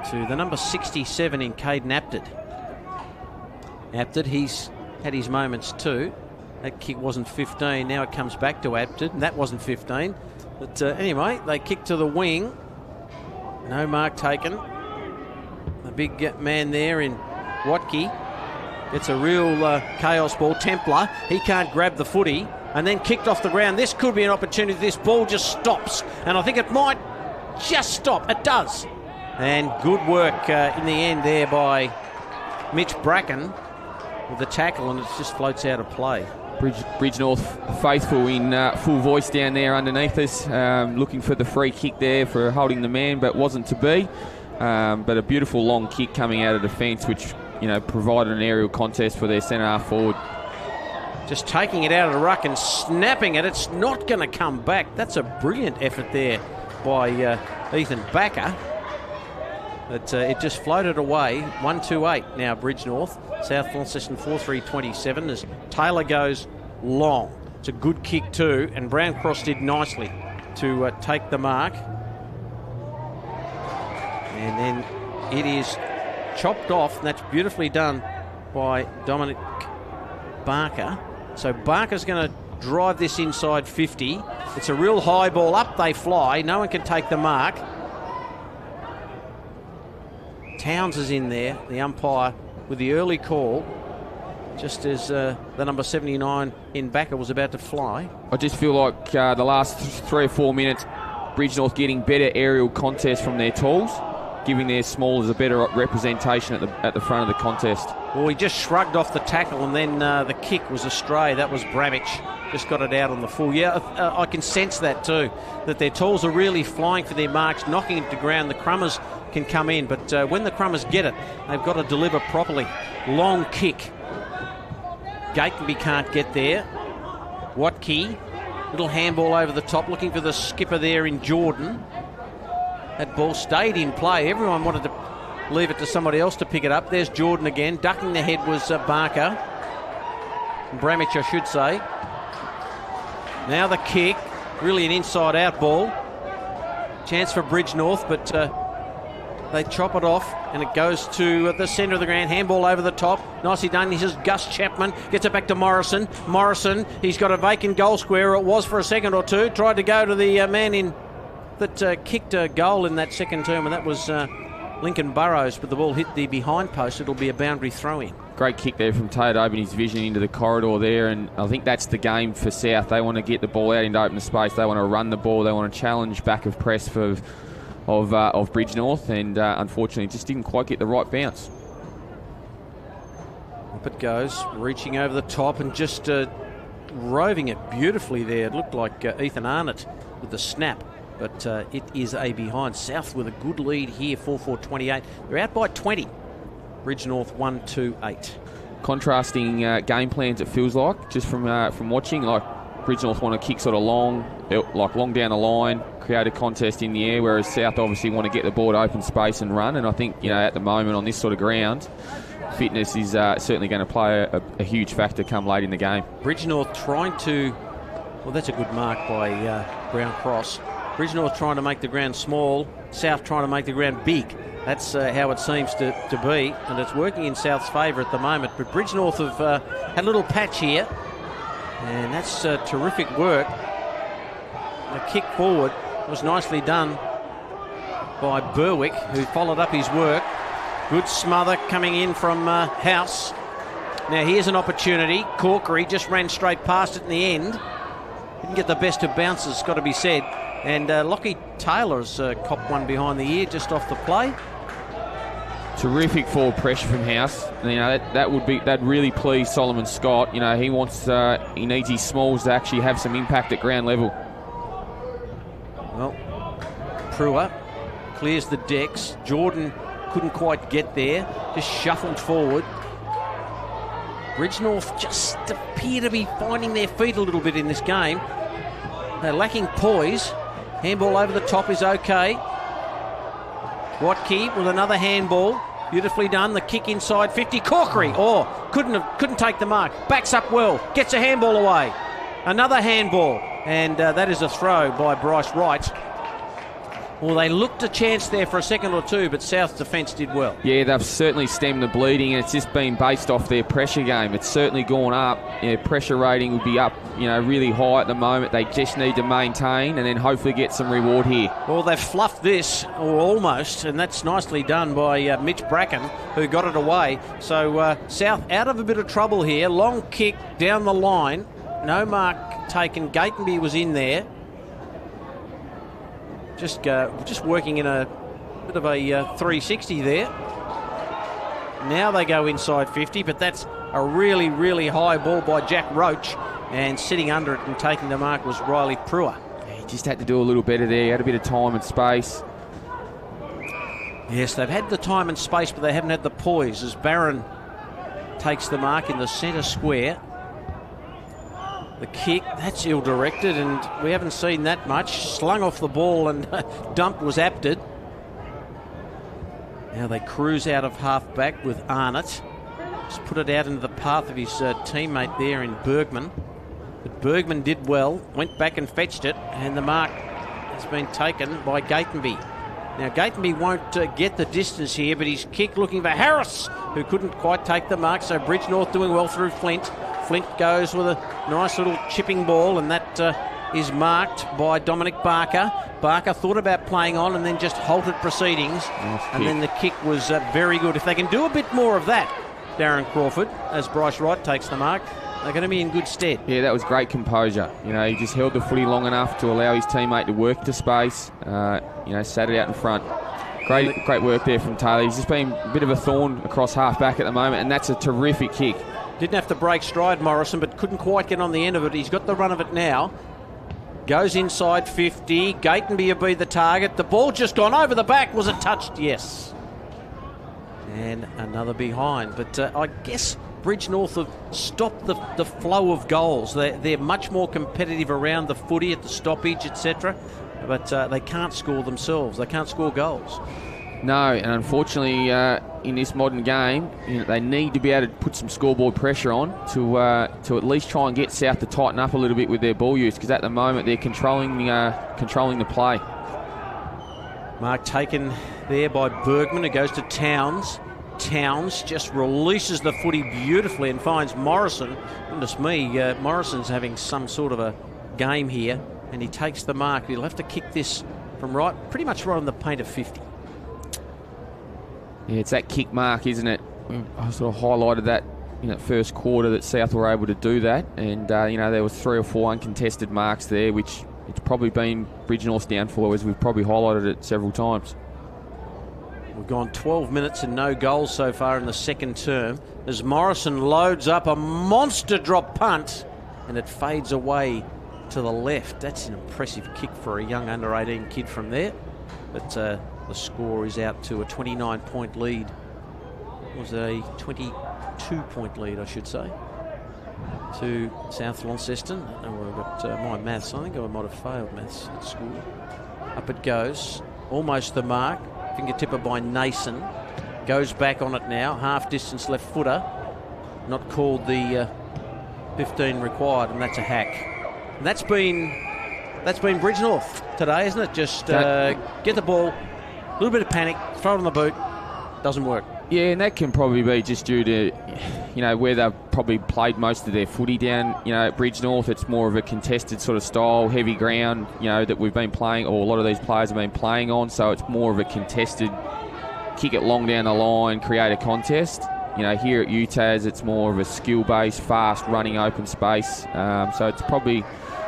to the number 67 in Caden Apted. Apted, he's had his moments too. That kick wasn't 15. Now it comes back to Apted, and that wasn't 15. But anyway, they kick to the wing. No mark taken. The big man there in Watke gets a real chaos ball. Templar, he can't grab the footy, and then kicked off the ground. This could be an opportunity. This ball just stops, and I think it might just stop. It does. And good work in the end there by Mitch Bracken with the tackle, and it just floats out of play. Bridge North faithful in full voice down there underneath us, looking for the free kick there for holding the man, but wasn't to be. But a beautiful long kick coming out of defence, which provided an aerial contest for their centre half forward. Just taking it out of the ruck and snapping it. It's not going to come back. That's a brilliant effort there by Ethan Backer. But it just floated away. 1-2-8 now Bridge North. South Launceston 4-3-27 as Taylor goes long. It's a good kick too, and Brown Cross did nicely to take the mark. And then it is chopped off, and that's beautifully done by Dominic Barker. So Barker's going to drive this inside 50. It's a real high ball. Up they fly. No one can take the mark. Towns is in there, the umpire, with the early call, just as the number 79 in Backer was about to fly. I just feel like the last 3 or 4 minutes, Bridge North getting better aerial contests from their tools, giving their smallers a better representation at the front of the contest. Well, he just shrugged off the tackle, and then the kick was astray. That was Bramich. Just got it out on the full. Yeah, I can sense that too, that their tools are really flying for their marks, knocking it to ground. The Crummers can come in, but when the Crummers get it, they've got to deliver properly. Long kick. Gatenby can't get there. Watke, little handball over the top, looking for the skipper there in Jordan. That ball stayed in play. Everyone wanted to leave it to somebody else to pick it up. There's Jordan again. Ducking the head was Barker. Bramich, I should say. Now the kick. Really an inside-out ball. Chance for Bridge North, but they chop it off, and it goes to the centre of the ground. Handball over the top. Nicely done. This is Gus Chapman. Gets it back to Morrison. Morrison, he's got a vacant goal square. It was for a second or two. Tried to go to the man in that kicked a goal in that second term, and that was Lincoln Burrows, but the ball hit the behind post. It'll be a boundary throw-in. Great kick there from Tate, opening his vision into the corridor there, and I think that's the game for South. They want to get the ball out into open space. They want to run the ball. They want to challenge back of press of Bridge North, and unfortunately just didn't quite get the right bounce. Up it goes, reaching over the top and just roving it beautifully there. It looked like Ethan Arnott with the snap, but it is a behind. South with a good lead here, 4-4-28. They're out by 20. Bridge North 1-2-8. Contrasting game plans, it feels like, just from watching. Like Bridge North want to kick sort of long down the line, create a contest in the air, whereas South obviously want to get the ball to open space and run. And I think at the moment on this sort of ground, fitness is certainly going to play a huge factor come late in the game. Bridge North trying to, well, that's a good mark by Brown Cross. Bridge North trying to make the ground small, South trying to make the ground big. That's how it seems to be, and it's working in South's favour at the moment. But Bridge North have had a little patch here, and that's terrific work. The kick forward was nicely done by Berwick, who followed up his work. Good smother coming in from House. Now here's an opportunity. Corkery just ran straight past it in the end. Didn't get the best of bounces, got to be said. And Lockie Taylor's copped one behind the ear just off the play. Terrific forward pressure from House. That'd really please Solomon Scott. He needs his smalls to actually have some impact at ground level. Well, Prua clears the decks. Jordan couldn't quite get there. Just shuffled forward. Bridgenorth just appear to be finding their feet a little bit in this game. They're lacking poise. Handball over the top is okay. Watke with another handball. Beautifully done. The kick inside 50. Corkery. Couldn't take the mark. Backs up well. Gets a handball away. Another handball. And that is a throw by Bryce Wright. Well, they looked a chance there for a second or two, but South's defence did well. Yeah, they've certainly stemmed the bleeding, and it's just been based off their pressure game. It's certainly gone up. Yeah, pressure rating will be up, really high at the moment. They just need to maintain and then hopefully get some reward here. Well, they've fluffed this, or almost, and that's nicely done by Mitch Bracken, who got it away. So South out of a bit of trouble here. Long kick down the line. No mark taken. Gatenby was in there. Just working in a bit of a 360 there. Now they go inside 50, but that's a really, really high ball by Jack Roach, and sitting under it and taking the mark was Riley Brewer. He just had to do a little better there. He had a bit of time and space. Yes, they've had the time and space, but they haven't had the poise as Barron takes the mark in the centre square. The kick, that's ill-directed, and we haven't seen that much. Slung off the ball and dumped was apted. Now they cruise out of half-back with Arnott. Just put it out into the path of his teammate there in Bergman. But Bergman did well, went back and fetched it, and the mark has been taken by Gatenby. Now Gatenby won't get the distance here, but his kick looking for Harris, who couldn't quite take the mark, so Bridgenorth doing well through Flint. Flint goes with a nice little chipping ball, and that is marked by Dominic Barker. Barker thought about playing on and then just halted proceedings. And then the kick was very good. If they can do a bit more of that, Darren Crawford, as Bryce Wright takes the mark, they're going to be in good stead. Yeah, that was great composure. He just held the footy long enough to allow his teammate to work to space. Sat it out in front. Great work there from Taylor. He's just been a bit of a thorn across half-back at the moment, and that's a terrific kick. Didn't have to break stride, Morrison, but couldn't quite get on the end of it. He's got the run of it now. Goes inside 50. Gatenby will be the target. The ball just gone over the back. Was it touched? Yes. And another behind. But I guess Bridgenorth have stopped the flow of goals. They're much more competitive around the footy at the stoppage, etc. But they can't score themselves. They can't score goals. No, and unfortunately, in this modern game, they need to be able to put some scoreboard pressure on to at least try and get South to tighten up a little bit with their ball use, because at the moment they're controlling the play. Mark taken there by Bergman, who goes to Towns. Towns just releases the footy beautifully and finds Morrison. Goodness me, Morrison's having some sort of a game here, and he takes the mark. He'll have to kick this from pretty much right on the paint of 50. Yeah, it's that kick mark, isn't it? I sort of highlighted that in that first quarter that South were able to do that, and there was 3 or 4 uncontested marks there, which it's probably been Bridgenorth's downfall, as we've probably highlighted it several times. We've gone 12 minutes and no goals so far in the second term, as Morrison loads up a monster drop punt, and it fades away to the left. That's an impressive kick for a young under-18 kid from there, but the score is out to a 29-point lead. It was a 22-point lead, I should say, to South Launceston. I don't know where I've got my maths. I think I might have failed maths at school. Up it goes. Almost the mark. Fingertipper by Nason. Goes back on it now. Half distance left footer. Not called the 15 required, and that's a hack. And that's been Bridgenorth today, isn't it? Just get the ball, a little bit of panic, throw it on the boot. Doesn't work. Yeah, and that can probably be just due to, where they've probably played most of their footy down, at Bridgenorth. It's more of a contested sort of style, heavy ground, that we've been playing, or a lot of these players have been playing on. So it's more of a contested, kick it long down the line, create a contest. Here at UTAS, it's more of a skill-based, fast, running open space. So it's probably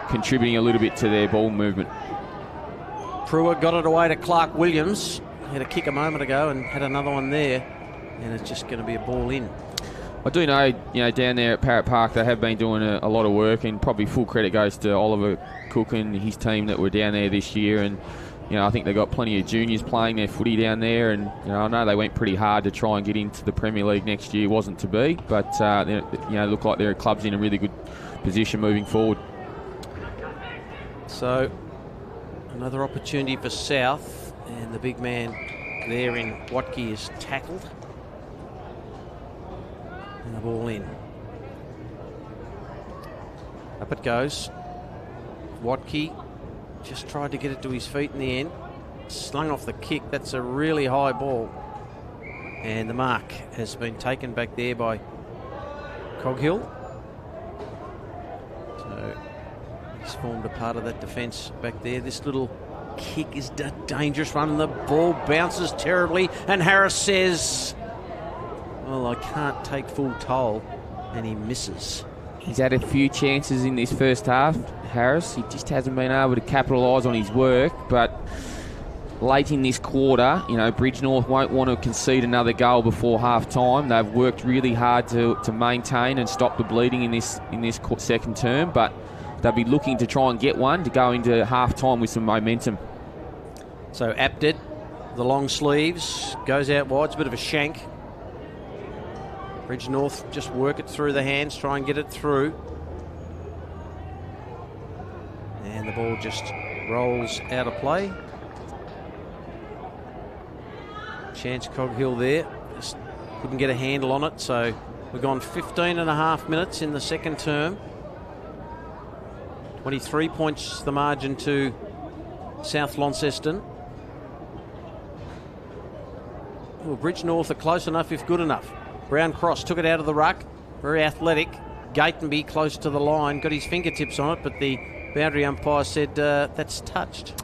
contributing a little bit to their ball movement. Pruitt got it away to Clark Williams. Had a kick a moment ago and had another one there, and it's just going to be a ball in. I do know, down there at Parrot Park, they have been doing a lot of work, and probably full credit goes to Oliver Cook and his team that were down there this year, and I think they've got plenty of juniors playing their footy down there, and I know they went pretty hard to try and get into the Premier League next year. Wasn't to be, but look like their club's in a really good position moving forward. So another opportunity for South, and the big man there in Watke is tackled, and the ball in. Up it goes. Watke just tried to get it to his feet in the end. Slung off the kick. That's a really high ball. And the mark has been taken back there by Coghill. So he's formed a part of that defence back there. This little kick is a dangerous one, and the ball bounces terribly. And Harris says, well, I can't take full toll. And he misses. He's had a few chances in this first half, Harris. He just hasn't been able to capitalise on his work. But late in this quarter, Bridge North won't want to concede another goal before half time. They've worked really hard to maintain and stop the bleeding in this second term. But they'll be looking to try and get one to go into half time with some momentum. So Apted, the long sleeves, goes out wide. It's a bit of a shank. Bridge North just work it through the hands, try and get it through. And the ball just rolls out of play. Chance Coghill there, just couldn't get a handle on it. So we've gone 15 and a half minutes in the second term. 23 points the margin to South Launceston. Well, Bridge North are close enough if good enough. Brown Cross took it out of the ruck. Very athletic. Gatenby close to the line. Got his fingertips on it, but the boundary umpire said that's touched.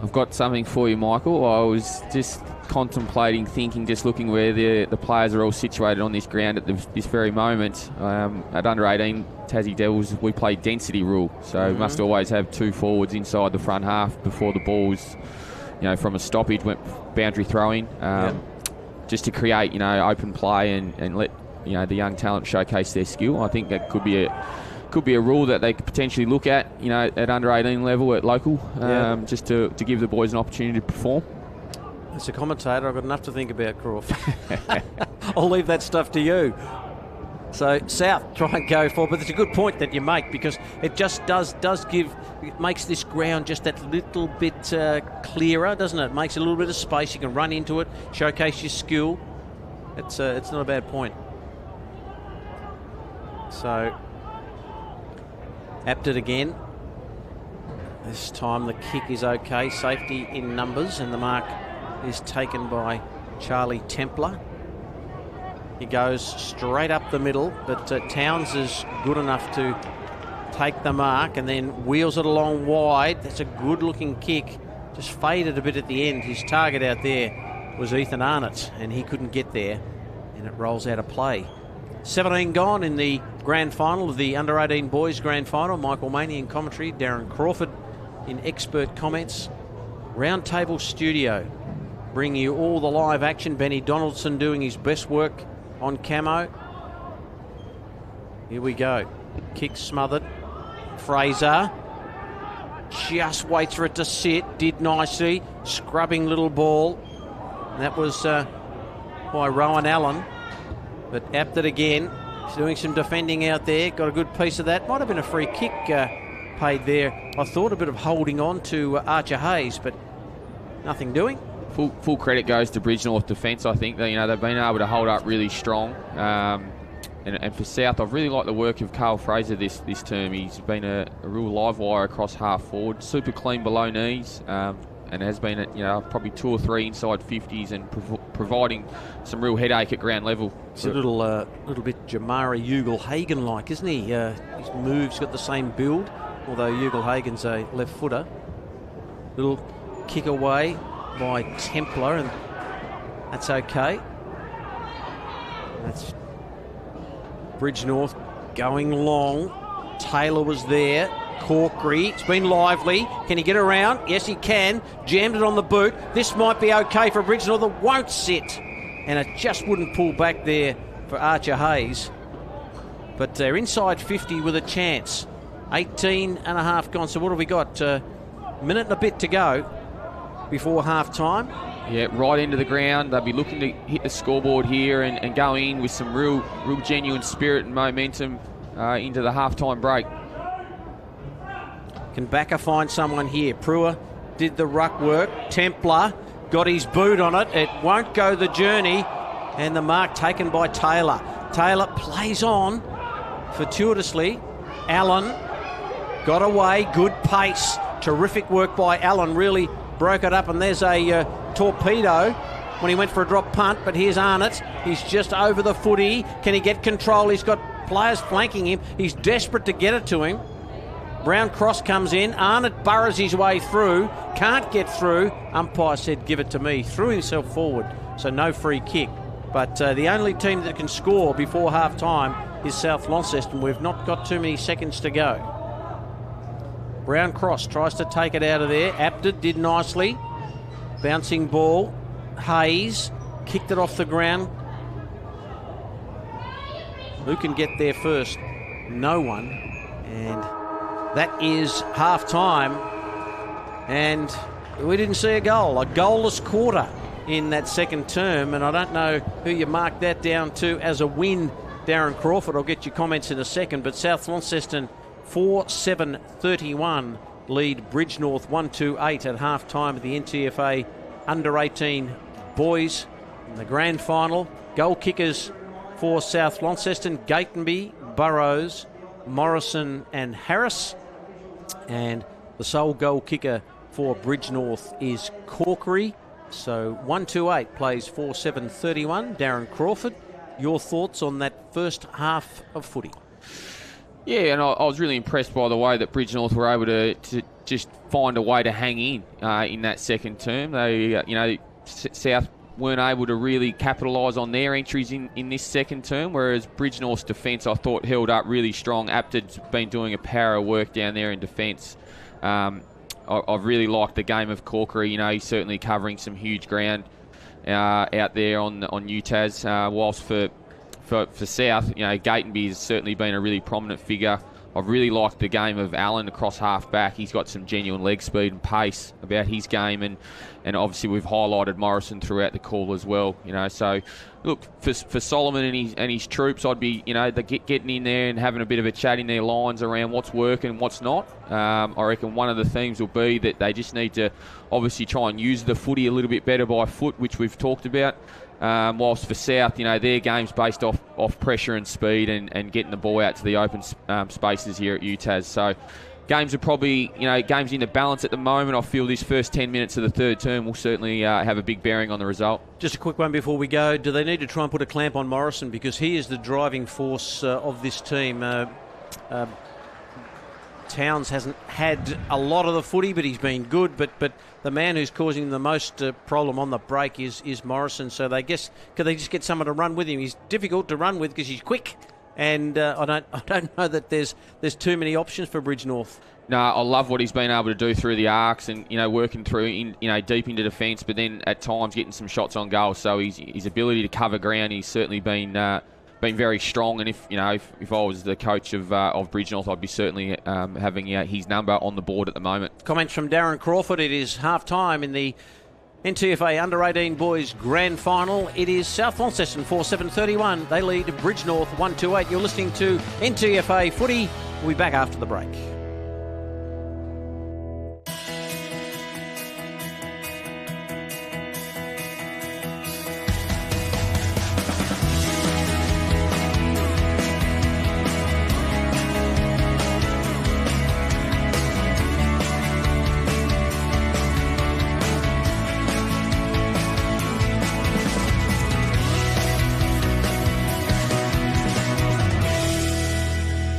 I've got something for you, Michael. I was just contemplating, thinking, just looking where the players are all situated on this ground at this very moment. At under 18 Tassie Devils, we play density rule. So we must always have two forwards inside the front half before the ball's, from a stoppage, went boundary throwing. Just to create, open play and let, the young talent showcase their skill. I think that could be a rule that they could potentially look at, at under 18 level at local, just to give the boys an opportunity to perform. As a commentator, I've got enough to think about, Crawford. I'll leave that stuff to you. So South try and go for, but it's a good point that you make, because it just does give, it makes this ground just that little bit clearer, doesn't it? It makes a little bit of space. You can run into it, showcase your skill. It's not a bad point. So Apted again. This time the kick is okay. Safety in numbers, and the mark is taken by Charlie Templar. He goes straight up the middle, but Towns is good enough to take the mark and then wheels it along wide. That's a good-looking kick. Just faded a bit at the end. His target out there was Ethan Arnott, and he couldn't get there, and it rolls out of play. 17 gone in the grand final of the under-18 boys grand final. Michael Maney in commentary, Darren Crawford in expert comments. Roundtable Studio bringing you all the live action. Benny Donaldson doing his best work on camo. Here we go. Kick smothered. Fraser just waits for it to sit. Did nicely. Scrubbing little ball. And that was by Rowan Allen. But Apted again. He's doing some defending out there. Got a good piece of that. Might have been a free kick paid there. I thought a bit of holding on to Archer Hayes, but nothing doing. Full credit goes to Bridge North defence. I think that they've been able to hold up really strong. And for South, I've really liked the work of Carl Fraser this term. He's been a real live wire across half forward, super clean below knees, and has been at probably 2 or 3 inside 50s and providing some real headache at ground level. It's a little bit Jamari Ugle-Hagan like, isn't he? His move's got the same build, although Ugle-Hagan's a left footer. Little kick away by Templar, and that's okay. That's Bridge North going long. Taylor was there. Corkery, it's been lively. Can he get around? Yes, he can. Jammed it on the boot. This might be okay for Bridge North. It won't sit. And it just wouldn't pull back there for Archer Hayes. But they're inside 50 with a chance. 18 and a half gone. So what have we got? Minute and a bit to go before half-time. Yeah, right into the ground. They'll be looking to hit the scoreboard here and go in with some real genuine spirit and momentum into the half-time break. Can Backer find someone here? Brewer did the ruck work. Templar got his boot on it. It won't go the journey. And the mark taken by Taylor. Taylor plays on fortuitously. Allen got away. Good pace. Terrific work by Allen. Really broke it up. And there's a torpedo when he went for a drop punt. But here's Arnott. He's just over the footy. Can he get control? He's got players flanking him. He's desperate to get it to him. Brown cross comes in. Arnott burrows his way through. Can't get through. Umpire said, give it to me. Threw himself forward. So no free kick. But the only team that can score before half-time is South Launceston. We've not got too many seconds to go. Brown cross tries to take it out of there. Apted did nicely. Bouncing ball. Hayes kicked it off the ground. Who can get there first? No one. And that is half-time. And we didn't see a goal. A goalless quarter in that second term. And I don't know who you mark that down to as a win, Darren Crawford. I'll get your comments in a second. But South Launceston 4-7-31 lead Bridgenorth 1-8 at half-time of the Ntfa under-18 boys in the grand final. Goal kickers for South Launceston, Gatenby, Burrows, Morrison and Harris. And the sole goal kicker for Bridgenorth is Corkery. So 1-8 plays 4-7-31. Darren Crawford, your thoughts on that first half of footy? Yeah, and I was really impressed by the way that Bridgenorth were able to just find a way to hang in that second term. They, South weren't able to really capitalise on their entries in this second term, whereas Bridgenorth's defence, I thought, held up really strong. Apted's been doing a power of work down there in defence. I've really liked the game of Corkery. He's certainly covering some huge ground out there on UTAS, whilst for South, Gatenby has certainly been a really prominent figure. I've really liked the game of Allen across half-back. He's got some genuine leg speed and pace about his game, and obviously we've highlighted Morrison throughout the call as well. So look, for Solomon and his troops, I'd be getting in there and having a bit of a chat in their lines around what's working and what's not. I reckon one of the themes will be that they just need to obviously try and use the footy a little bit better by foot, which we've talked about. Whilst for South, their game's based off pressure and speed and getting the ball out to the open spaces here at UTAS. So games are probably, games in the balance at the moment. I feel this first 10 minutes of the third term will certainly have a big bearing on the result. Just a quick one before we go. Do they need to try and put a clamp on Morrison? Because he is the driving force of this team. Towns hasn't had a lot of the footy, but he's been good. But the man who's causing the most problem on the break is Morrison. So could they just get someone to run with him? He's difficult to run with because he's quick, and I don't know that there's too many options for Bridgenorth. No, I love what he's been able to do through the arcs and working through deep into defence, but then at times getting some shots on goal. So his ability to cover ground, he's certainly been very strong, and if I was the coach of Bridgenorth, I'd be certainly having his number on the board at the moment. Comments from Darren Crawford. It is half-time in the Ntfa Under-18 Boys Grand Final. It is South Launceston 4-7-31. They lead Bridgenorth 1-8. You're listening to Ntfa Footy. We'll be back after the break.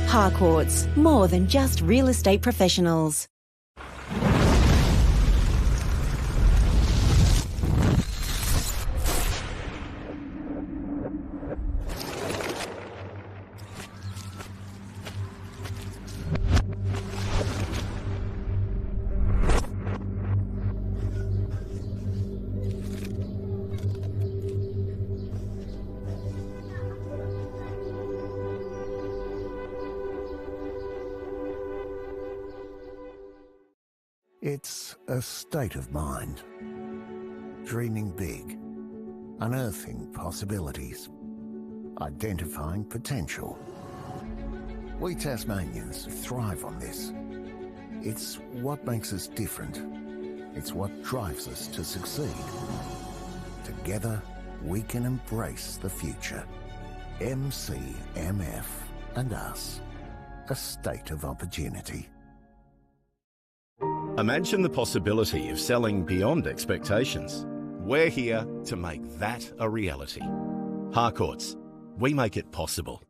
Harcourts, more than just real estate professionals. It's a state of mind. Dreaming big, unearthing possibilities, identifying potential. We Tasmanians thrive on this. It's what makes us different. It's what drives us to succeed. Together, we can embrace the future. MCMF and us. A state of opportunity. Imagine the possibility of selling beyond expectations. We're here to make that a reality. Harcourts, we make it possible.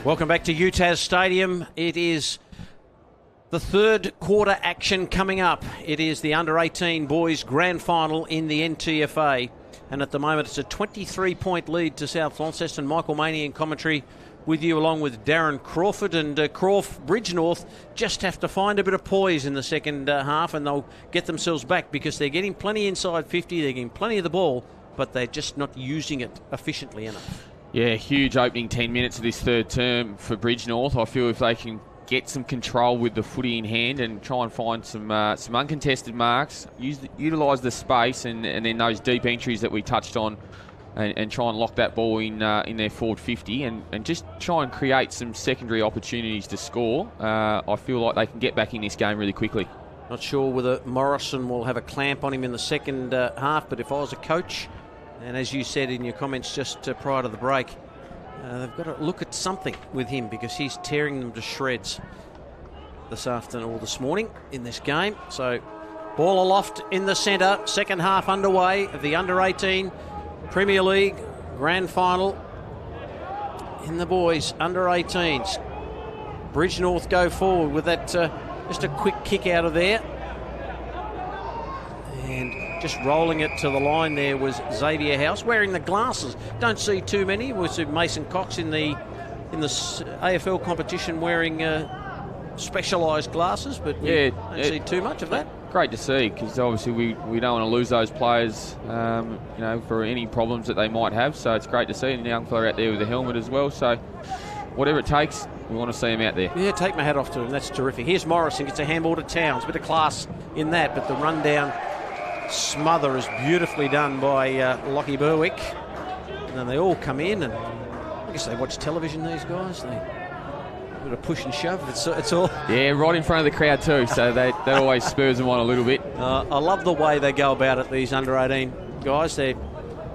Welcome back to UTAS Stadium. It is the third quarter action coming up. It is the under-18 boys grand final in the Ntfa. And at the moment, it's a 23-point lead to South Launceston. Michael Maney in commentary with you, along with Darren Crawford. And Bridgenorth just have to find a bit of poise in the second half, and they'll get themselves back because they're getting plenty inside 50. They're getting plenty of the ball, but they're just not using it efficiently enough. Yeah, huge opening 10 minutes of this third term for Bridgenorth. I feel if they can get some control with the footy in hand and try and find some uncontested marks, utilise the space and then those deep entries that we touched on, and try and lock that ball in their forward 50 and just try and create some secondary opportunities to score, I feel like they can get back in this game really quickly. Not sure whether Morrison will have a clamp on him in the second half, but if I was a coach, and as you said in your comments just prior to the break, they've got to look at something with him because he's tearing them to shreds this afternoon or this morning in this game. So ball aloft in the centre, second half underway of the under-18 Premier League grand final in the boys under-18s. Bridgenorth go forward with that, just a quick kick out of there. And just rolling it to the line there was Xavier House, wearing the glasses. Don't see too many. We see Mason Cox in the AFL competition wearing specialised glasses, but we don't see too much of that. Great to see, because obviously we don't want to lose those players, for any problems that they might have. So it's great to see a young fella out there with a helmet as well. So whatever it takes, we want to see him out there. Yeah, take my hat off to him. That's terrific. Here's Morrison, gets a handball to Towns. Bit of class in that, but the rundown smother is beautifully done by Lockie Berwick. And then they all come in, and I guess they watch television, these guys. They a bit of push and shove. It's all. Yeah, right in front of the crowd too, so that always spurs them on a little bit. I love the way they go about it, these under-18 guys. They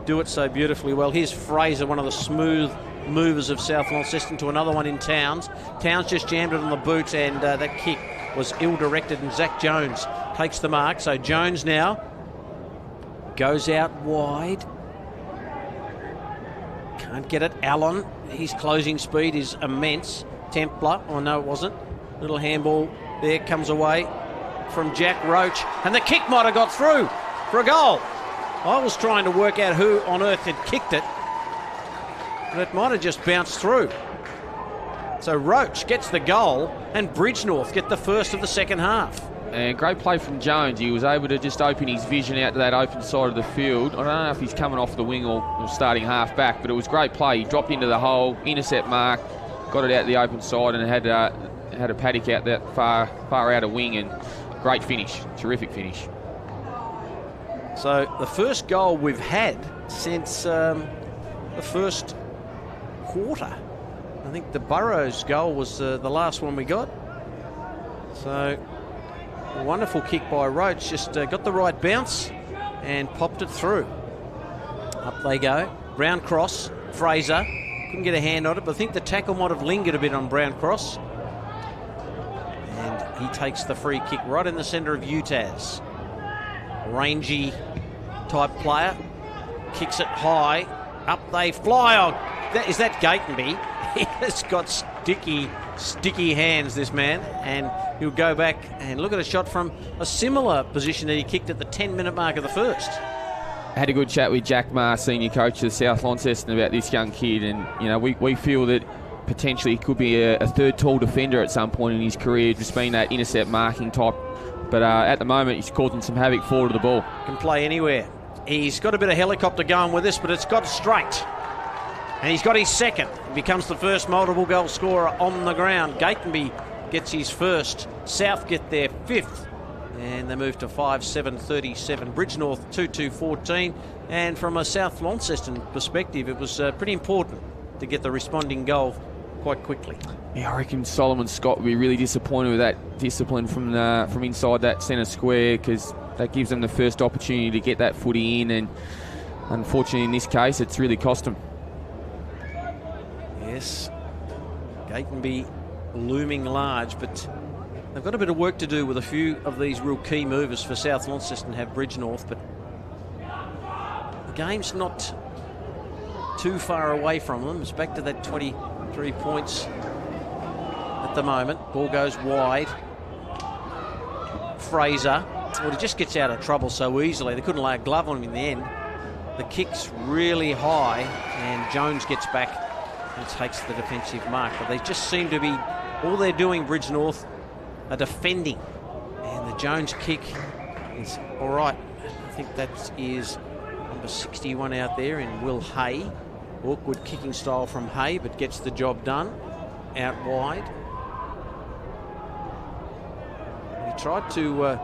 do it so beautifully well. Here's Fraser, one of the smooth movers of South Launceston, to another one in Towns. Towns just jammed it on the boot, and that kick was ill-directed, and Zach Jones takes the mark. So Jones now goes out wide. Can't get it. Allen, his closing speed is immense. Templar, oh no, it wasn't. Little handball there, comes away from Jack Roach, and the kick might have got through for a goal. I was trying to work out who on earth had kicked it, but it might have just bounced through. So Roach gets the goal, and Bridgenorth get the first of the second half. And great play from Jones. He was able to just open his vision out to that open side of the field. I don't know if he's coming off the wing or starting half back, but it was great play. He dropped into the hole, intercept mark, got it out the open side, and had a paddock out that far out of wing, and great finish. Terrific finish. So the first goal we've had since the first quarter. I think the Burrows goal was the last one we got. So a wonderful kick by Roach, just got the right bounce and popped it through. Up they go. Brown cross, Fraser. Couldn't get a hand on it, but I think the tackle might have lingered a bit on Brown cross. And he takes the free kick right in the centre of UTAS. Rangy type player. Kicks it high. Up they fly. Oh, is that Gatenby? He has got sticky hands, this man, and he'll go back and look at a shot from a similar position that he kicked at the 10-minute mark of the first. Had a good chat with Jack Marr, senior coach of South Launceston, about this young kid, and we feel that potentially he could be a third tall defender at some point in his career, just being that intercept marking type. But at the moment, he's causing some havoc forward of the ball. Can play anywhere. He's got a bit of helicopter going with this, but it's got straight. And he's got his second. He becomes the first multiple goal scorer on the ground. Gatenby gets his first. South get their fifth. And they move to 5-7-37. Bridgenorth 2-2-14. And from a South Launceston perspective, it was pretty important to get the responding goal quite quickly. Yeah, I reckon Solomon Scott will be really disappointed with that discipline from inside that centre square, because that gives them the first opportunity to get that footy in, and unfortunately in this case it's really cost them. Yes, Gatenby looming large, but they've got a bit of work to do with a few of these real key movers for South Launceston have Bridgenorth, but the game's not too far away from them. It's back to that 20 3 points at the moment. Ball goes wide. Fraser, well, he just gets out of trouble so easily. They couldn't lay a glove on him in the end. The kick's really high, and Jones gets back and takes the defensive mark. But they just seem to be, all they're doing, Bridge North, are defending. And the Jones kick is all right. I think that is number 61 out there in Will Hay. Awkward kicking style from Hay, but gets the job done. Out wide. He tried to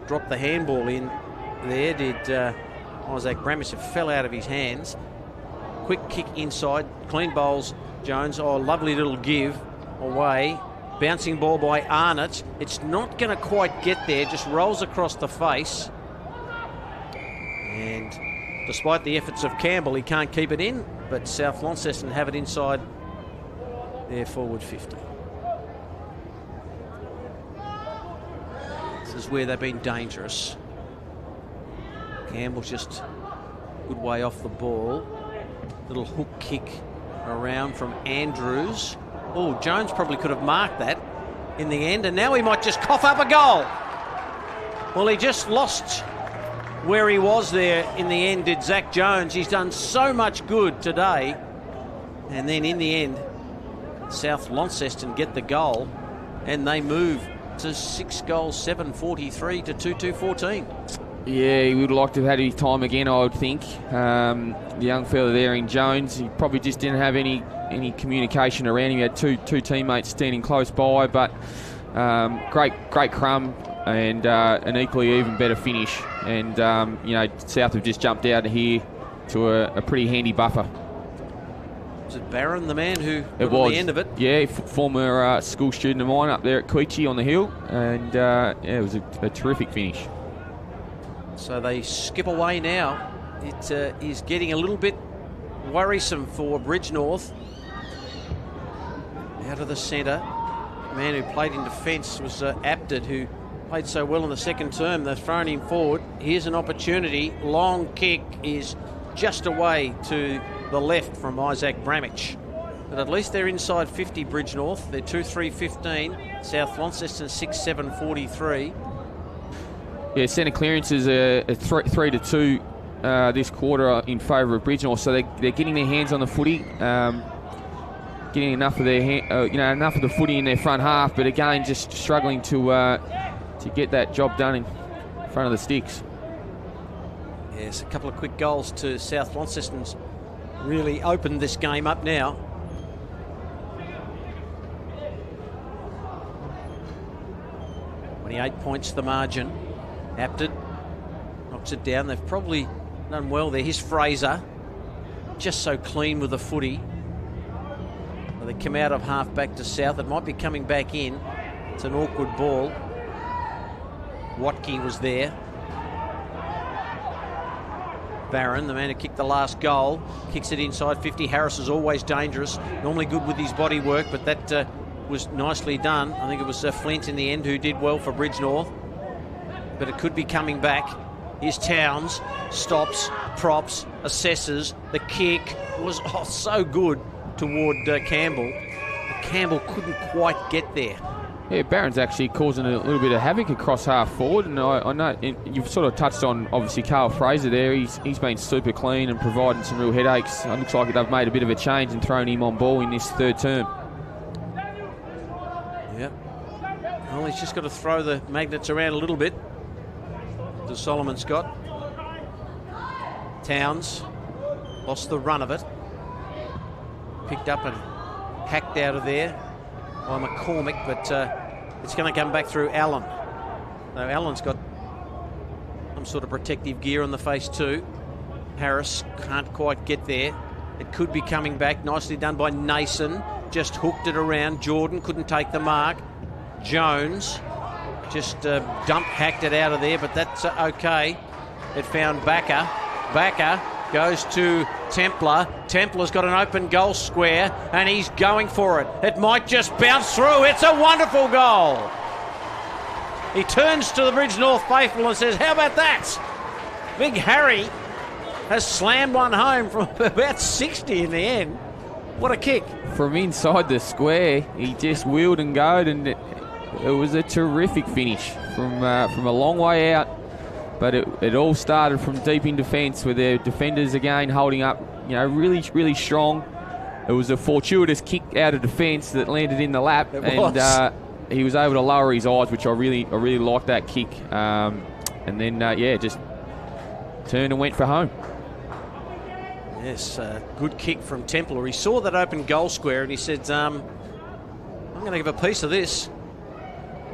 drop the handball in there, did Isaac Bramish. It fell out of his hands. Quick kick inside, clean bowls Jones. Oh, lovely little give away. Bouncing ball by Arnott. It's not going to quite get there, just rolls across the face. And despite the efforts of Campbell, he can't keep it in, but South Launceston have it inside their forward 50. This is where they've been dangerous. Campbell's just a good way off the ball. Little hook kick around from Andrews. Oh, Jones probably could have marked that in the end, and now he might just cough up a goal. Well, he just lost where he was there in the end, did Zach Jones. He's done so much good today. And then in the end, South Launceston get the goal, and they move to 6 goals, 7-43 to 2-2-14. Yeah, he would like to have had his time again, I would think. The young fella there in Jones, he probably just didn't have any communication around him. He had two teammates standing close by, but great crumb and an equally even better finish. And, South have just jumped out of here to a pretty handy buffer. Was it Barron, the man who got on the end of it? Yeah, former school student of mine up there at Queechee on the hill. And, it was a terrific finish. So they skip away now. It is getting a little bit worrisome for Bridge North. Out of the centre. The man who played in defence was Apted, who played so well in the second term. They've thrown him forward. Here's an opportunity. Long kick is just away to the left from Isaac Bramich. But at least they're inside 50, Bridge North. They're 2-3-15. South Launceston 6-7-43. Yeah, centre clearance is a 3-2 this quarter in favour of Bridge North. So they're getting their hands on the footy, getting enough of enough of the footy in their front half. But again, just struggling to get that job done in front of the sticks. Yes, a couple of quick goals to South Launceston's really opened this game up now. .28 points the margin. Apted knocks it down. They've probably done well there. Here's Fraser, just so clean with the footy. Well, they come out of half back to South. It might be coming back in. It's an awkward ball. Watke was there. Barron, the man who kicked the last goal, kicks it inside 50. Harris is always dangerous. Normally good with his body work, but that was nicely done. I think it was Flint in the end who did well for Bridge North. But it could be coming back. Here's Towns, stops, props, assesses. The kick was so good toward Campbell. But Campbell couldn't quite get there. Yeah, Barron's actually causing a little bit of havoc across half forward, and I know you've sort of touched on, obviously, Carl Fraser there. He's been super clean and providing some real headaches. It looks like they've made a bit of a change and thrown him on ball in this third term. Yeah. Well, he's just got to throw the magnets around a little bit. To Solomon Scott. Towns lost the run of it. Picked up and hacked out of there by McCormick, but it's going to come back through Allen. Now Allen's got some sort of protective gear on the face too. Harris can't quite get there. It could be coming back. Nicely done by Nason. Just hooked it around. Jordan couldn't take the mark. Jones just hacked it out of there, but that's okay. It found Backer. Backer goes to Templar. Templar's got an open goal square, and he's going for it. It might just bounce through. It's a wonderful goal. He turns to the Bridge North faithful and says, how about that? Big Harry has slammed one home from about 60 in the end. What a kick. From inside the square, he just wheeled and goed, and it was a terrific finish from a long way out. But it all started from deep in defence, with their defenders again holding up, really, really strong. It was a fortuitous kick out of defence that landed in the lap, and he was able to lower his eyes, which I really liked that kick. And then just turned and went for home. Yes, good kick from Templar. He saw that open goal square and he said, I'm going to give a piece of this.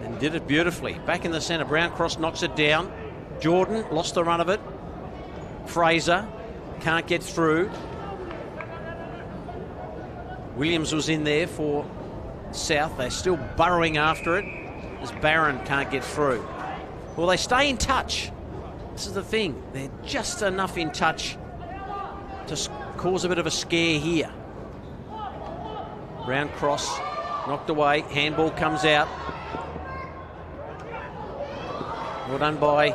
And did it beautifully. Back in the centre, Brown Cross knocks it down. Jordan lost the run of it. Fraser can't get through. Williams was in there for South. They're still burrowing after it as Barron can't get through. Well, they stay in touch. This is the thing. They're just enough in touch to cause a bit of a scare here. Brown Cross knocked away. Handball comes out. Well done by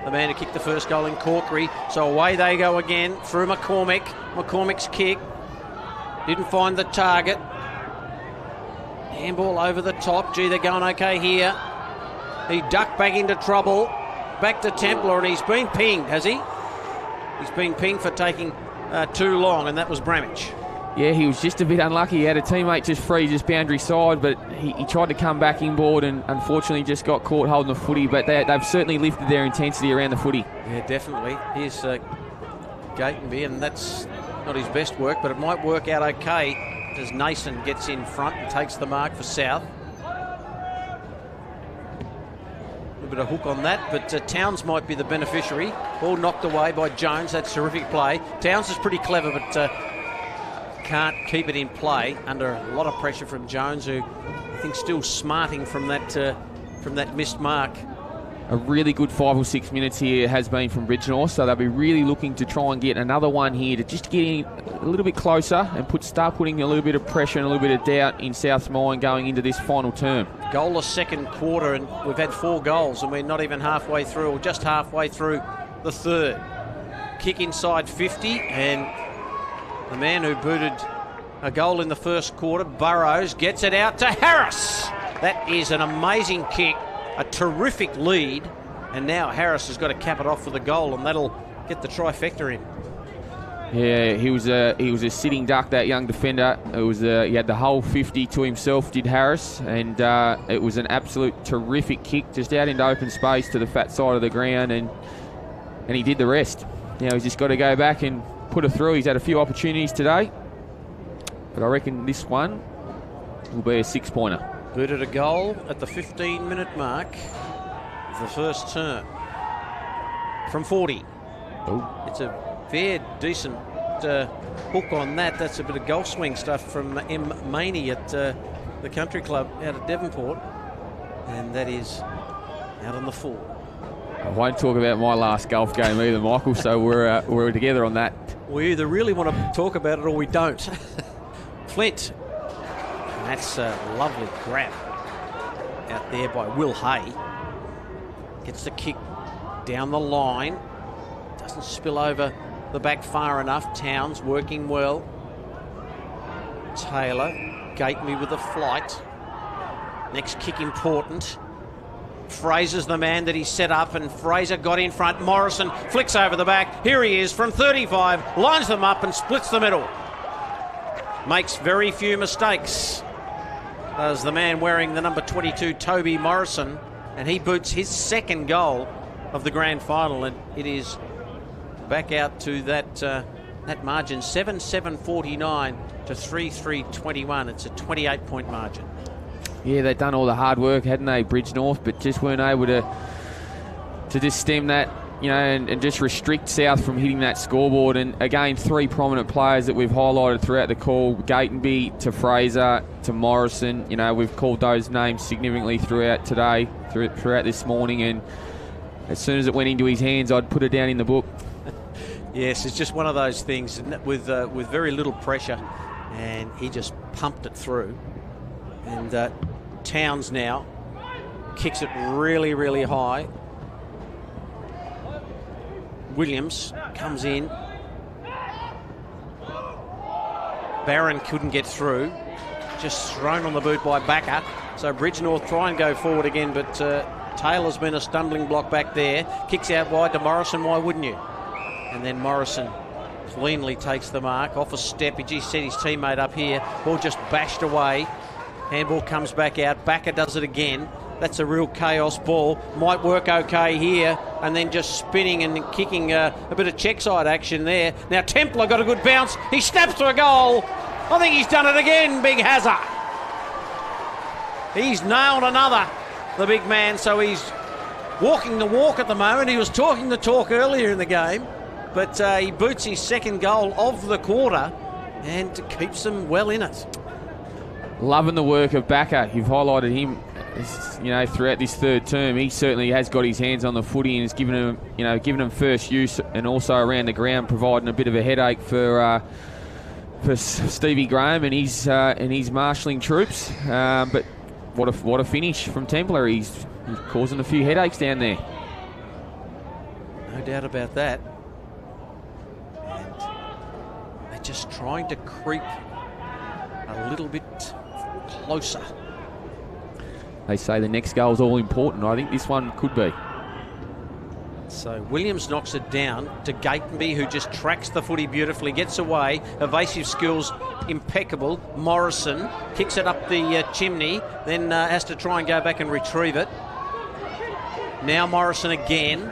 the man who kicked the first goal in Corkery. So away they go again through McCormick. McCormick's kick. Didn't find the target. Handball over the top. Gee, they're going okay here. He ducked back into trouble. Back to Templar, and he's been pinged, has he? He's been pinged for taking too long, and that was Bramage. Yeah, he was just a bit unlucky. He had a teammate just free his boundary side, but he tried to come back inboard and unfortunately just got caught holding the footy. But they've certainly lifted their intensity around the footy. Yeah, definitely. Here's Gatenby, and that's not his best work, but it might work out okay as Nason gets in front and takes the mark for South. A bit of hook on that, but Towns might be the beneficiary. Ball knocked away by Jones. That's terrific play. Towns is pretty clever, but can't keep it in play under a lot of pressure from Jones, who I think still smarting from that missed mark. A really good 5 or 6 minutes here has been from Bridgenorth, so they'll be really looking to try and get another one here to just get in a little bit closer and start putting a little bit of pressure and a little bit of doubt in South's mind going into this final term. Goalless second quarter, and we've had 4 goals, and we're not even halfway through, or just halfway through the third. Kick inside 50, and the man who booted a goal in the first quarter, Burrows, gets it out to Harris. That is an amazing kick. A terrific lead, and now Harris has got to cap it off with a goal, and that'll get the trifecta in. Yeah, he was a sitting duck, that young defender. It was he had the whole 50 to himself, did Harris, and it was an absolute terrific kick just out into open space to the fat side of the ground, and he did the rest. Now he's just got to go back and put it through. He's had a few opportunities today, but I reckon this one will be a 6-pointer. Booted a goal at the 15-minute mark of the first term from 40. Oh. It's a fair, decent hook on that. That's a bit of golf swing stuff from M. Maney at the country club out of Devonport. And that is out on the full. I won't talk about my last golf game either, Michael, so we're together on that. We either really want to talk about it or we don't. Flint. That's a lovely grab out there by Will Hay. Gets the kick down the line. Doesn't spill over the back far enough. Towns working well. Taylor, Gatemy with the flight. Next kick important. Fraser's the man that he set up, and Fraser got in front. Morrison flicks over the back. Here he is from 35, lines them up and splits the middle. Makes very few mistakes. As the man wearing the number 22, Toby Morrison, and he boots his second goal of the grand final, and it is back out to that margin, 7-7-49 to 3-3-21. It's a 28-point margin. Yeah, they've done all the hard work, hadn't they, Bridgenorth, but just weren't able to just stem that, and just restrict South from hitting that scoreboard. And again, 3 prominent players that we've highlighted throughout the call, Gatenby to Fraser to Morrison. We've called those names significantly throughout today, throughout this morning, and as soon as it went into his hands, I'd put it down in the book. Yes, it's just one of those things with very little pressure, and he just pumped it through. And Towns now kicks it really, really high. Williams comes in. Barron couldn't get through. Just thrown on the boot by Backer. So Bridgenorth try and go forward again, but Taylor's been a stumbling block back there. Kicks out wide to Morrison, why wouldn't you? And then Morrison cleanly takes the mark. Off a step, he just set his teammate up here. Ball just bashed away. Handball comes back out. Backer does it again. That's a real chaos ball. Might work okay here. And then just spinning and kicking a bit of check side action there. Now Templar got a good bounce. He snaps to a goal. I think he's done it again, Big Hazza. He's nailed another, the big man. So he's walking the walk at the moment. He was talking the talk earlier in the game. But he boots his second goal of the quarter and keeps them well in it. Loving the work of Backer. You've highlighted him, throughout this third term. He certainly has got his hands on the footy and has given him first use, and also around the ground, providing a bit of a headache for Stevie Graham and his marshalling troops. But what a finish from Templar. He's causing a few headaches down there. No doubt about that. And they're just trying to creep a little bit closer. They say the next goal is all important. I think this one could be. So Williams knocks it down to Gatenby, who just tracks the footy beautifully, gets away. Evasive skills impeccable. Morrison kicks it up the chimney, then has to try and go back and retrieve it. Now Morrison again.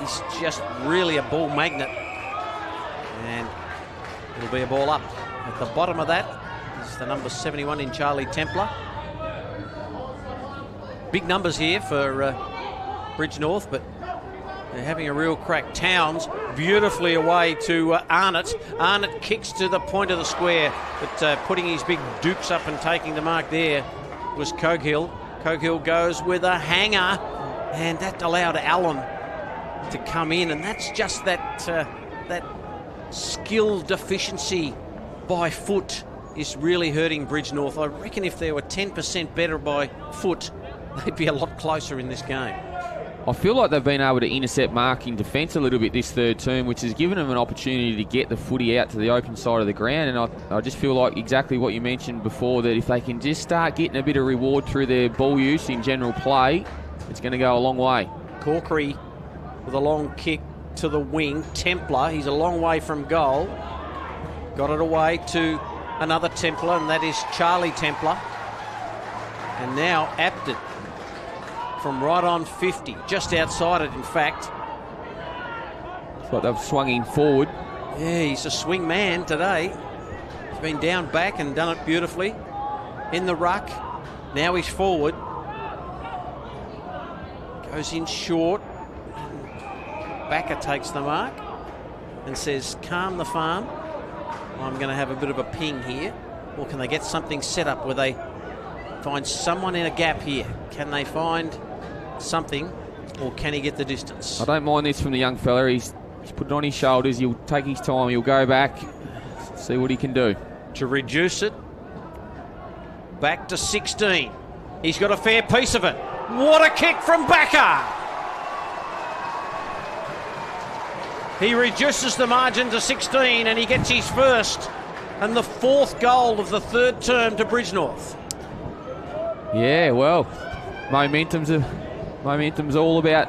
He's just really a ball magnet. And it'll be a ball up. At the bottom of that is the number 71 in Charlie Templar. Big numbers here for Bridgenorth, but they're having a real crack. Towns beautifully away to Arnott. Arnott kicks to the point of the square, but putting his big dukes up and taking the mark there was Coghill. Coghill goes with a hanger, and that allowed Allen to come in, and that's just that skill deficiency by foot is really hurting Bridgenorth. I reckon if they were 10% better by foot, they'd be a lot closer in this game. I feel like they've been able to intercept marking defence a little bit this third term, which has given them an opportunity to get the footy out to the open side of the ground. And I just feel like exactly what you mentioned before, that if they can just start getting a bit of reward through their ball use in general play, it's going to go a long way. Corkery with a long kick to the wing. Templar, he's a long way from goal. Got it away to another Templar, and that is Charlie Templar. And now Apted from right on 50, just outside it, in fact. It's like they've swung him forward. Yeah, he's a swing man today. He's been down back and done it beautifully. In the ruck. Now he's forward. Goes in short. Backer takes the mark and says, calm the farm. I'm going to have a bit of a ping here. Or can they get something set up where they find someone in a gap here? Can they find something, or can he get the distance? I don't mind this from the young fella. He's put it on his shoulders. He'll take his time. He'll go back, see what he can do. To reduce it back to 16. He's got a fair piece of it. What a kick from Backer! He reduces the margin to 16, and he gets his first and the fourth goal of the third term to Bridgenorth. Yeah, well, momentum's all about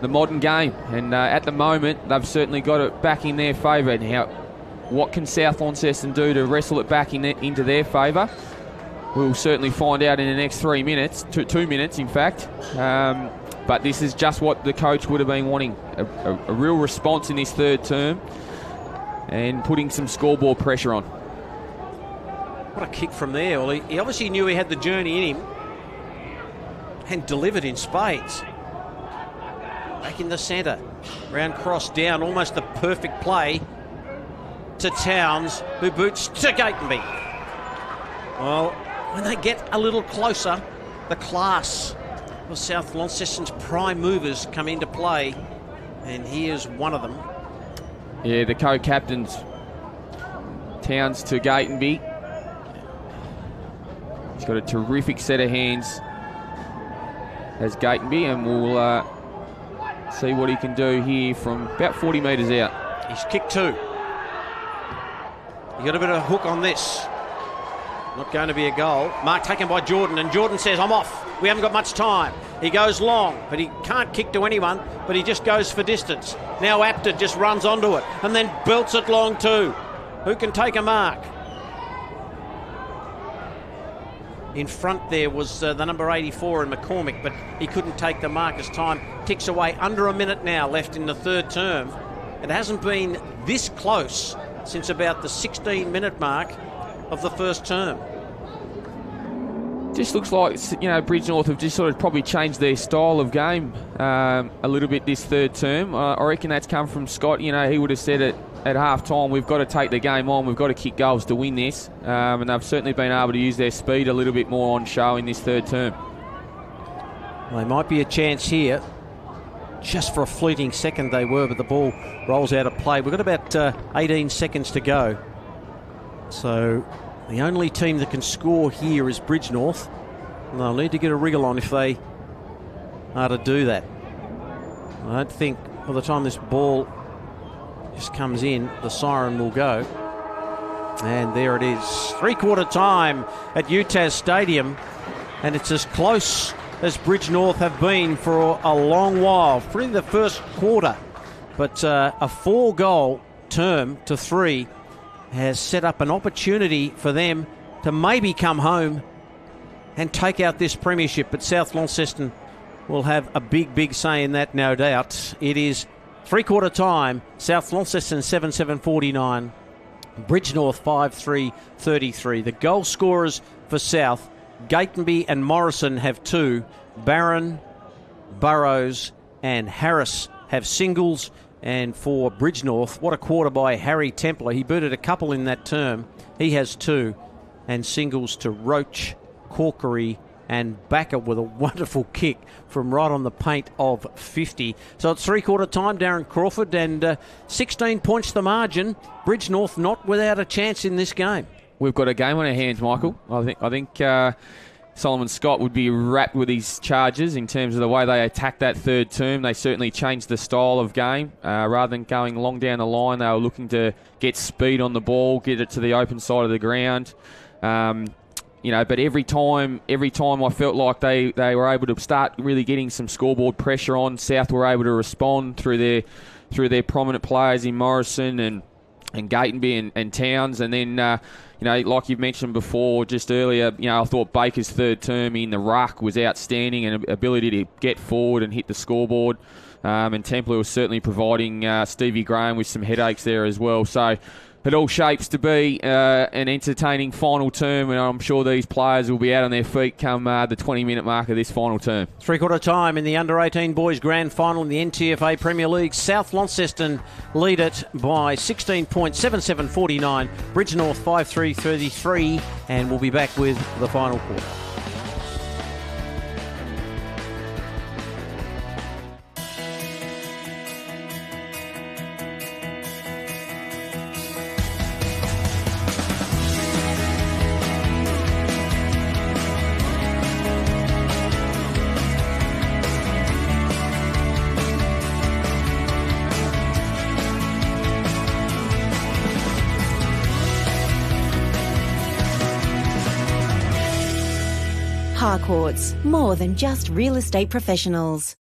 the modern game, and at the moment they've certainly got it back in their favour. Now, what can South Launceston do to wrestle it back into their favour? We'll certainly find out in the next 3 minutes, 2 minutes in fact. But this is just what the coach would have been wanting, a real response in this third term and putting some scoreboard pressure on. What a kick from there. Well, he obviously knew he had the journey in him and delivered in spades. Back in the centre. Round cross down, almost the perfect play to Towns, who boots to Gatenby. Well, when they get a little closer, the class of South Launceston's prime movers come into play, and he is one of them. Yeah, the co-captains, Towns to Gatenby. He's got a terrific set of hands as Gatenby, and we'll see what he can do here from about 40 metres out. He's kicked two. You got a bit of a hook on this. Not going to be a goal. Mark taken by Jordan, and Jordan says, I'm off. We haven't got much time. He goes long, but he can't kick to anyone, but he just goes for distance. Now Apted just runs onto it and then belts it long too. Who can take a mark? In front there was the number 84 in McCormick, but he couldn't take the mark as time ticks away. Under a minute now left in the third term. It hasn't been this close since about the 16-minute mark of the first term. Just looks like, Bridge North have just sort of probably changed their style of game a little bit this third term. I reckon that's come from Scott. He would have said it at half-time, we've got to take the game on, we've got to kick goals to win this. And they've certainly been able to use their speed a little bit more on show in this third term. Well, there might be a chance here. Just for a fleeting second they were, but the ball rolls out of play. We've got about 18 seconds to go. So the only team that can score here is Bridge North. And they'll need to get a wriggle on if they are to do that. I don't think by the time this ball just comes in, the siren will go. And there it is. Three-quarter time at 18's Stadium. And it's as close as Bridge North have been for a long while. Pretty the first quarter. But a 4-goal term to 3 has set up an opportunity for them to maybe come home and take out this premiership. But South Launceston will have a big say in that, no doubt. It is three-quarter time. South Launceston 7-7-49. Bridge North 5-3-33. The goal scorers for South, Gatenby and Morrison have 2. Barron, Burrows and Harris have singles. And for Bridge North, what a quarter by Harry Templar. He booted a couple in that term. He has 2. And singles to Roach, Corkery and Backer with a wonderful kick from right on the paint of 50. So it's three-quarter time, Darren Crawford, and 16 points the margin. Bridge North not without a chance in this game. We've got a game on our hands, Michael. I think Solomon Scott would be wrapped with his charges in terms of the way they attacked that third term. They certainly changed the style of game. Rather than going long down the line, they were looking to get speed on the ball, get it to the open side of the ground. But every time I felt like they were able to start really getting some scoreboard pressure on. South were able to respond through their prominent players in Morrison and Gatenby and Towns, and then like you've mentioned before just earlier, I thought Baker's third term in the ruck was outstanding and ability to get forward and hit the scoreboard. And Templar was certainly providing Stevie Graham with some headaches there as well. So it all shapes to be an entertaining final term, and I'm sure these players will be out on their feet come the 20-minute mark of this final term. Three-quarter time in the under-18 boys grand final in the Ntfa Premier League. South Launceston lead it by 16 points, 7-7-49. Bridge North 5-3-33, and we'll be back with the final quarter. Harcourts, more than just real estate professionals.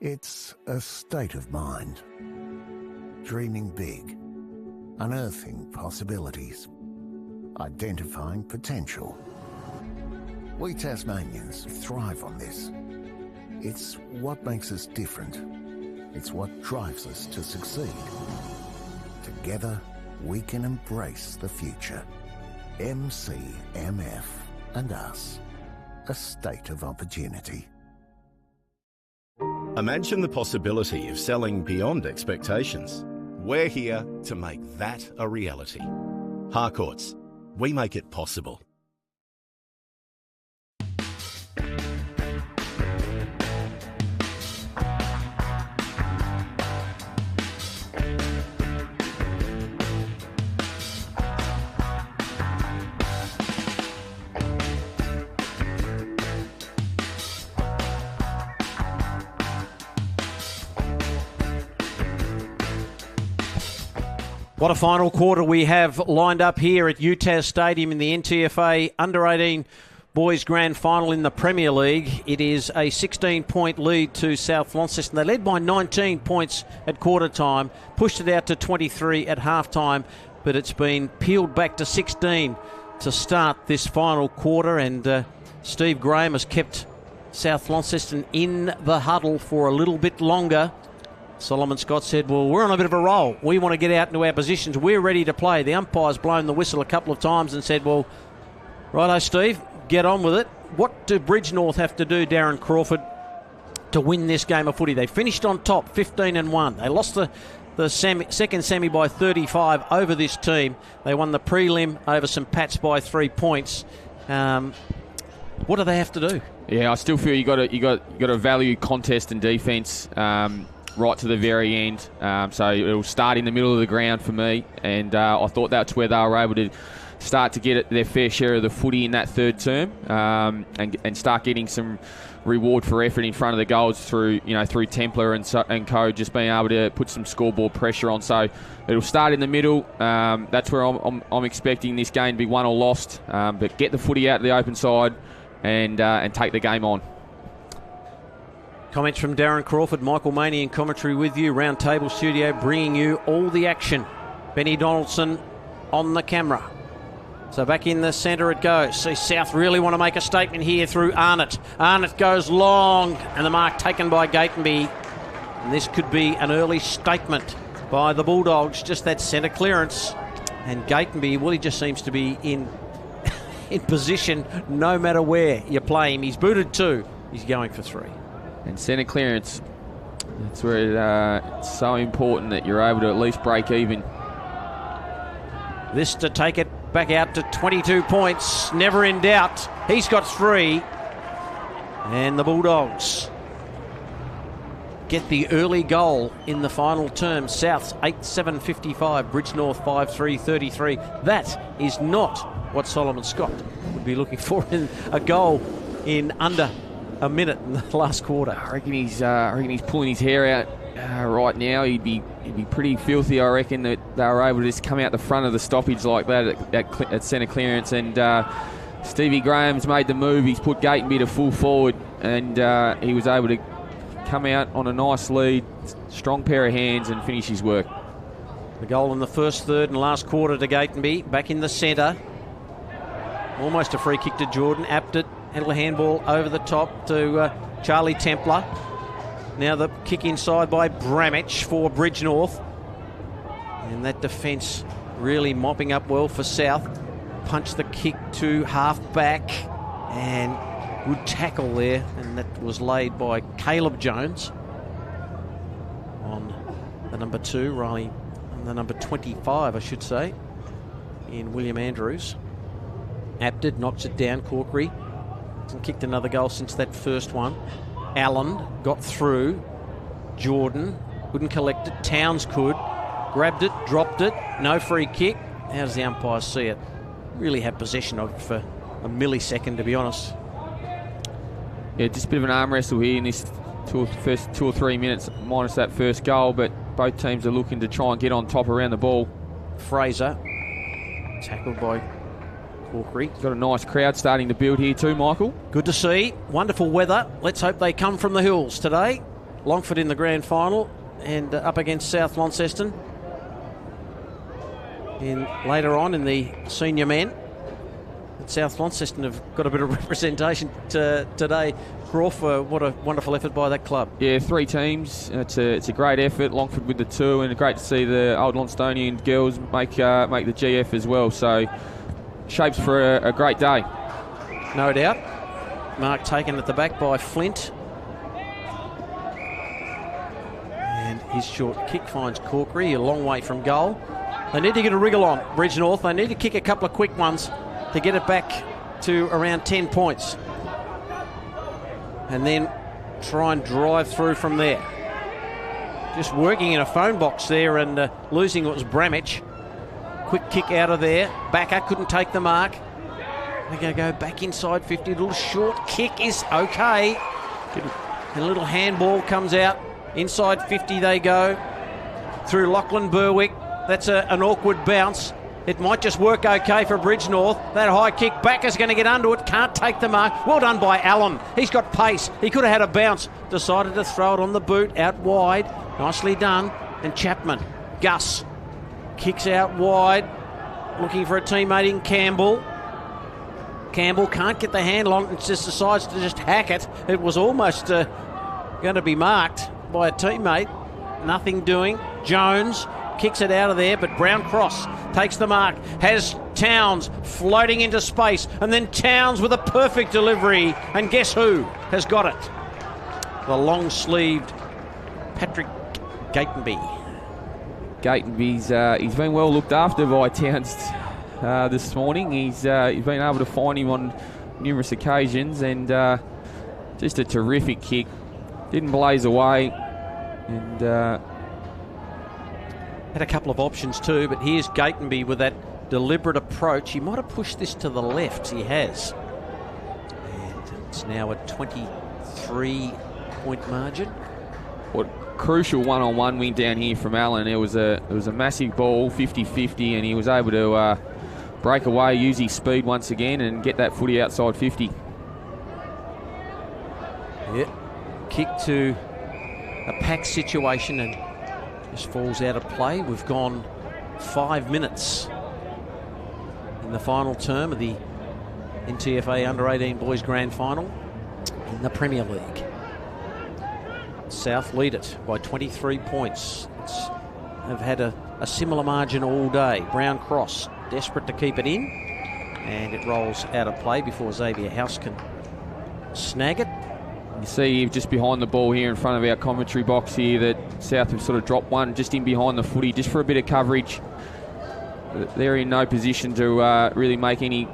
It's a state of mind. Dreaming big, unearthing possibilities, identifying potential. We Tasmanians thrive on this. It's what makes us different. It's what drives us to succeed. Together, we can embrace the future. MCMF and us. A state of opportunity. Imagine the possibility of selling beyond expectations. We're here to make that a reality. Harcourts, we make it possible. What a final quarter we have lined up here at 18'S Stadium in the Ntfa Under-18 Boys Grand Final in the Premier League. It is a 16-point lead to South Launceston. They led by 19 points at quarter time, pushed it out to 23 at half time, but it's been peeled back to 16 to start this final quarter, and Steve Graham has kept South Launceston in the huddle for a little bit longer. Solomon Scott said, well, we're on a bit of a roll. We want to get out into our positions. We're ready to play. The umpire's blown the whistle a couple of times and said, well, righto, Steve, get on with it. What do Bridgenorth have to do, Darren Crawford, to win this game of footy? They finished on top, 15-1. They lost the second semi by 35 over this team. They won the prelim over St Pat's by 3 points. What do they have to do? Yeah, I still feel you got to value contest and defence. Right to the very end. So it'll start in the middle of the ground for me, and I thought that's where they were able to start to get their fair share of the footy in that third term, and start getting some reward for effort in front of the goals through Templar and co, just being able to put some scoreboard pressure on. So it'll start in the middle. That's where I'm expecting this game to be won or lost, but get the footy out to the open side and take the game on. Comments from Darren Crawford, Michael Maney in commentary with you. Round Table Studio bringing you all the action. Benny Donaldson on the camera. So back in the centre it goes. See, South really want to make a statement here through Arnott. Arnott goes long, and the mark taken by Gatenby. And this could be an early statement by the Bulldogs. Just that centre clearance. And Gatenby, well, he just seems to be in position no matter where you play him. He's booted 2. He's going for 3. And centre clearance, that's where it's so important that you're able to at least break even. This to take it back out to 22 points. Never in doubt. He's got 3. And the Bulldogs get the early goal in the final term. South's 8-7-55, Bridgenorth 5-3-33. That is not what Solomon Scott would be looking for in a goal in under a minute in the last quarter. I reckon he's pulling his hair out right now. He'd be pretty filthy. I reckon that they were able to just come out the front of the stoppage like that at centre clearance. And Stevie Graham's made the move. He's put Gatenby to full forward, and he was able to come out on a nice lead, strong pair of hands, and finish his work. The goal in the first third and last quarter to Gatenby. Back in the centre. Almost a free kick to Jordan. Apt it. And a handball over the top to Charlie Templar. Now the kick inside by Bramich for Bridgenorth. And that defence really mopping up well for South. Punch the kick to half back. And good tackle there. And that was laid by Caleb Jones on the number 2, Riley, on the number 25, I should say, in William Andrews. Apted knocks it down. Corkery hasn't kicked another goal since that first one. Allen got through. Jordan couldn't collect it. Towns could. Grabbed it, dropped it. No free kick. How does the umpire see it? Really had possession of it for a millisecond, to be honest. Yeah, just a bit of an arm wrestle here in this first 2 or 3 minutes, minus that first goal, but both teams are looking to try and get on top around the ball. Fraser, tackled by Corkery. Got a nice crowd starting to build here too, Michael. Good to see. Wonderful weather. Let's hope they come from the hills today. Longford in the grand final and up against South Launceston later on in the senior men. But South Launceston have got a bit of representation today. Crawford, what a wonderful effort by that club. Yeah, 3 teams. It's a great effort. Longford with the 2, and great to see the Old Launcestonian girls make the GF as well. So shapes for a great day. No doubt. Mark taken at the back by Flint. And his short kick finds Corkery a long way from goal. They need to get a wriggle on, Bridge North. They need to kick a couple of quick ones to get it back to around 10 points. And then try and drive through from there. Just working in a phone box there and losing what was Bramich. Quick kick out of there. Backer couldn't take the mark. They're going to go back inside 50. A little short kick is okay. And a little handball comes out. Inside 50 they go. Through Lachlan Berwick. That's an awkward bounce. It might just work okay for Bridge North. That high kick, Backer's going to get under it. Can't take the mark. Well done by Allen. He's got pace. He could have had a bounce. Decided to throw it on the boot out wide. Nicely done. And Chapman. Gus kicks out wide. Looking for a teammate in Campbell. Campbell can't get the handle on it and just decides to just hack it. It was almost going to be marked by a teammate. Nothing doing. Jones kicks it out of there, but Brown Cross takes the mark. Has Towns floating into space, and then Towns with a perfect delivery. And guess who has got it? The long-sleeved Patrick Gatenby. Gatenby's he's been well looked after by Towns this morning. He's been able to find him on numerous occasions, and just a terrific kick. Didn't blaze away, and had a couple of options too, but here's Gatenby with that deliberate approach. He might have pushed this to the left. He has. And it's now a 23-point margin. What crucial one-on-one win down here from Allen. It was a massive ball, 50-50, and he was able to break away, use his speed once again, and get that footy outside 50. Yeah. Kick to a packed situation and just falls out of play. We've gone 5 minutes in the final term of the Ntfa Under-18 Boys Grand Final in the Premier League. South lead it by 23 points. Have had a similar margin all day. Brown Cross desperate to keep it in, and it rolls out of play before Xavier House can snag it. You see just behind the ball here in front of our commentary box here that South have sort of dropped one just in behind the footy just for a bit of coverage. They're in no position to really make any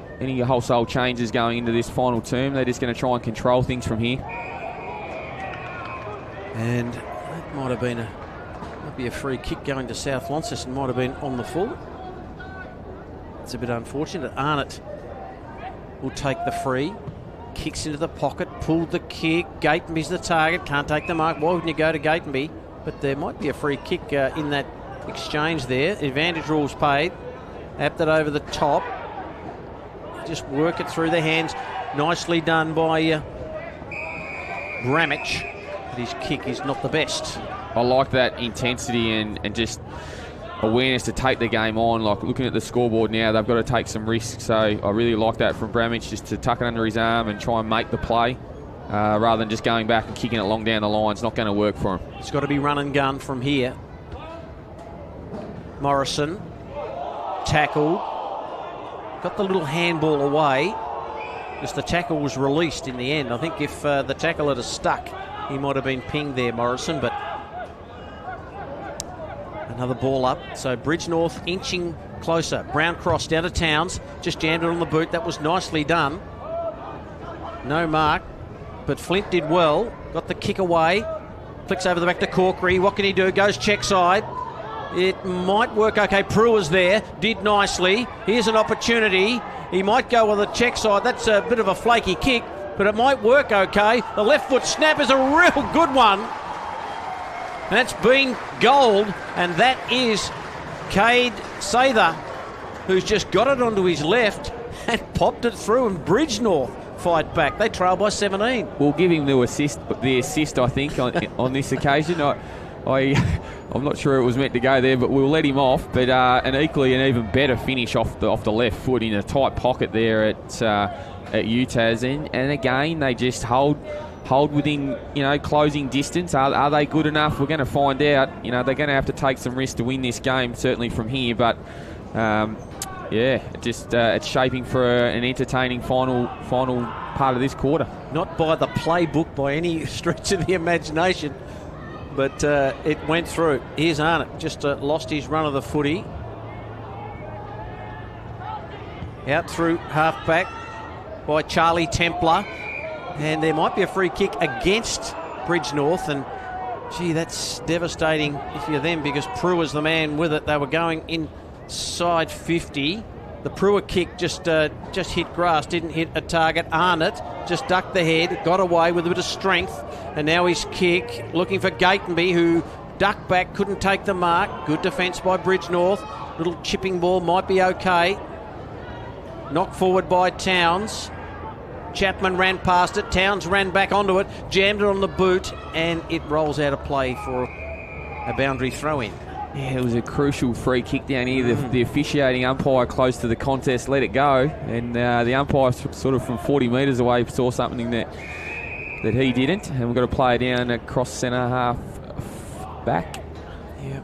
wholesale changes going into this final term. They're just going to try and control things from here. And that might be a free kick going to South Launceston. Might have been on the full. It's a bit unfortunate. Arnott will take the free. Kicks into the pocket, pulled the kick. Gatenby's the target, can't take the mark. Why wouldn't you go to Gatenby? But there might be a free kick in that exchange there. Advantage rules paid. Apt it over the top. Just work it through the hands. Nicely done by Bramich. But his kick is not the best. I like that intensity and just awareness to take the game on. Like looking at the scoreboard now, they've got to take some risks. So I really like that from Bramich, just to tuck it under his arm and try and make the play rather than just going back and kicking it long down the line. It's not going to work for him. It's got to be run and gun from here. Morrison tackled. Got the little handball away. Just the tackle was released in the end. I think if the tackle had stuck, he might have been pinged there, Morrison, but another ball up. So Bridge North inching closer. Brown Cross down to Towns. Just jammed it on the boot. That was nicely done. No mark, but Flint did well. Got the kick away. Flicks over the back to Corkery. What can he do? Goes check side. It might work okay. Brewer's there. Did nicely. Here's an opportunity. He might go with the check side. That's a bit of a flaky kick, but it might work okay. The left foot snap is a real good one. And that's been gold, and that is Cade Sather, who's just got it onto his left and popped it through, and Bridge North fight back. They trail by 17. We'll give him the assist, I think, on this occasion. I'm not sure it was meant to go there, but we'll let him off. But an even better finish off the left foot in a tight pocket there at UTAS, and again they just hold within closing distance. Are they good enough? We're going to find out. They're going to have to take some risks to win this game, certainly from here. But it's shaping for an entertaining final part of this quarter. Not by the playbook by any stretch of the imagination, but it went through. Here's Arnott, just lost his run of the footy. Out through half-back by Charlie Templar. And there might be a free kick against Bridge North. And, gee, that's devastating if you're them, because Prua's the man with it. They were going inside 50. The Prua kick just hit grass, didn't hit a target. Arnott just ducked the head, got away with a bit of strength. And now his kick, looking for Gatenby, who ducked back, couldn't take the mark. Good defence by Bridge North. Little chipping ball might be okay. Knocked forward by Towns. Chapman ran past it. Towns ran back onto it, jammed it on the boot, and it rolls out of play for a boundary throw-in. Yeah, it was a crucial free kick down here. The officiating umpire close to the contest let it go, and the umpire sort of from 40 metres away saw something that he didn't, and we've got to play down across centre half back. Yeah.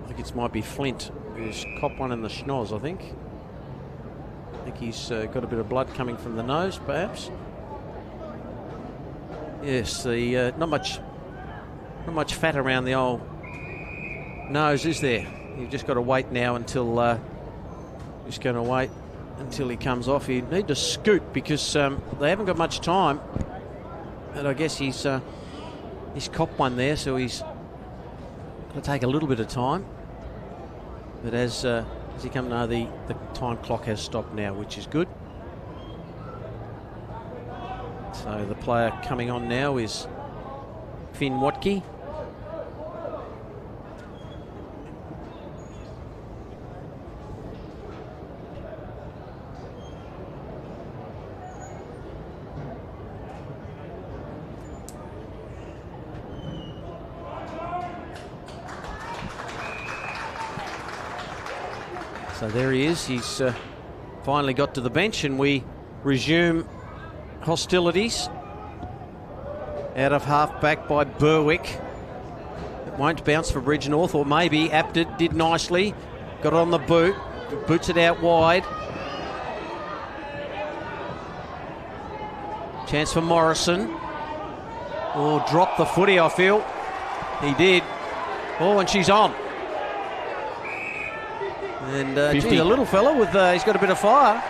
I think it might be Flint who's copped one in the schnoz, I think. I think he's got a bit of blood coming from the nose, perhaps. Yes, the not much fat around the old nose, is there? You've just got to wait now until just going to wait until he comes off. You need to scoot because they haven't got much time. And I guess he's copped one there, so he's going to take a little bit of time. But as he comes, no, the time clock has stopped now, which is good. So the player coming on now is Finn Watke. So there he is. He's finally got to the bench, and we resume hostilities. Out of half-back by Berwick. It won't bounce for Bridge North, or maybe Apted did nicely. Got it on the boot. Boots it out wide. Chance for Morrison. Oh, dropped the footy, I feel. He did. Oh, and she's on. And gee, the little fella with he's got a bit of fire.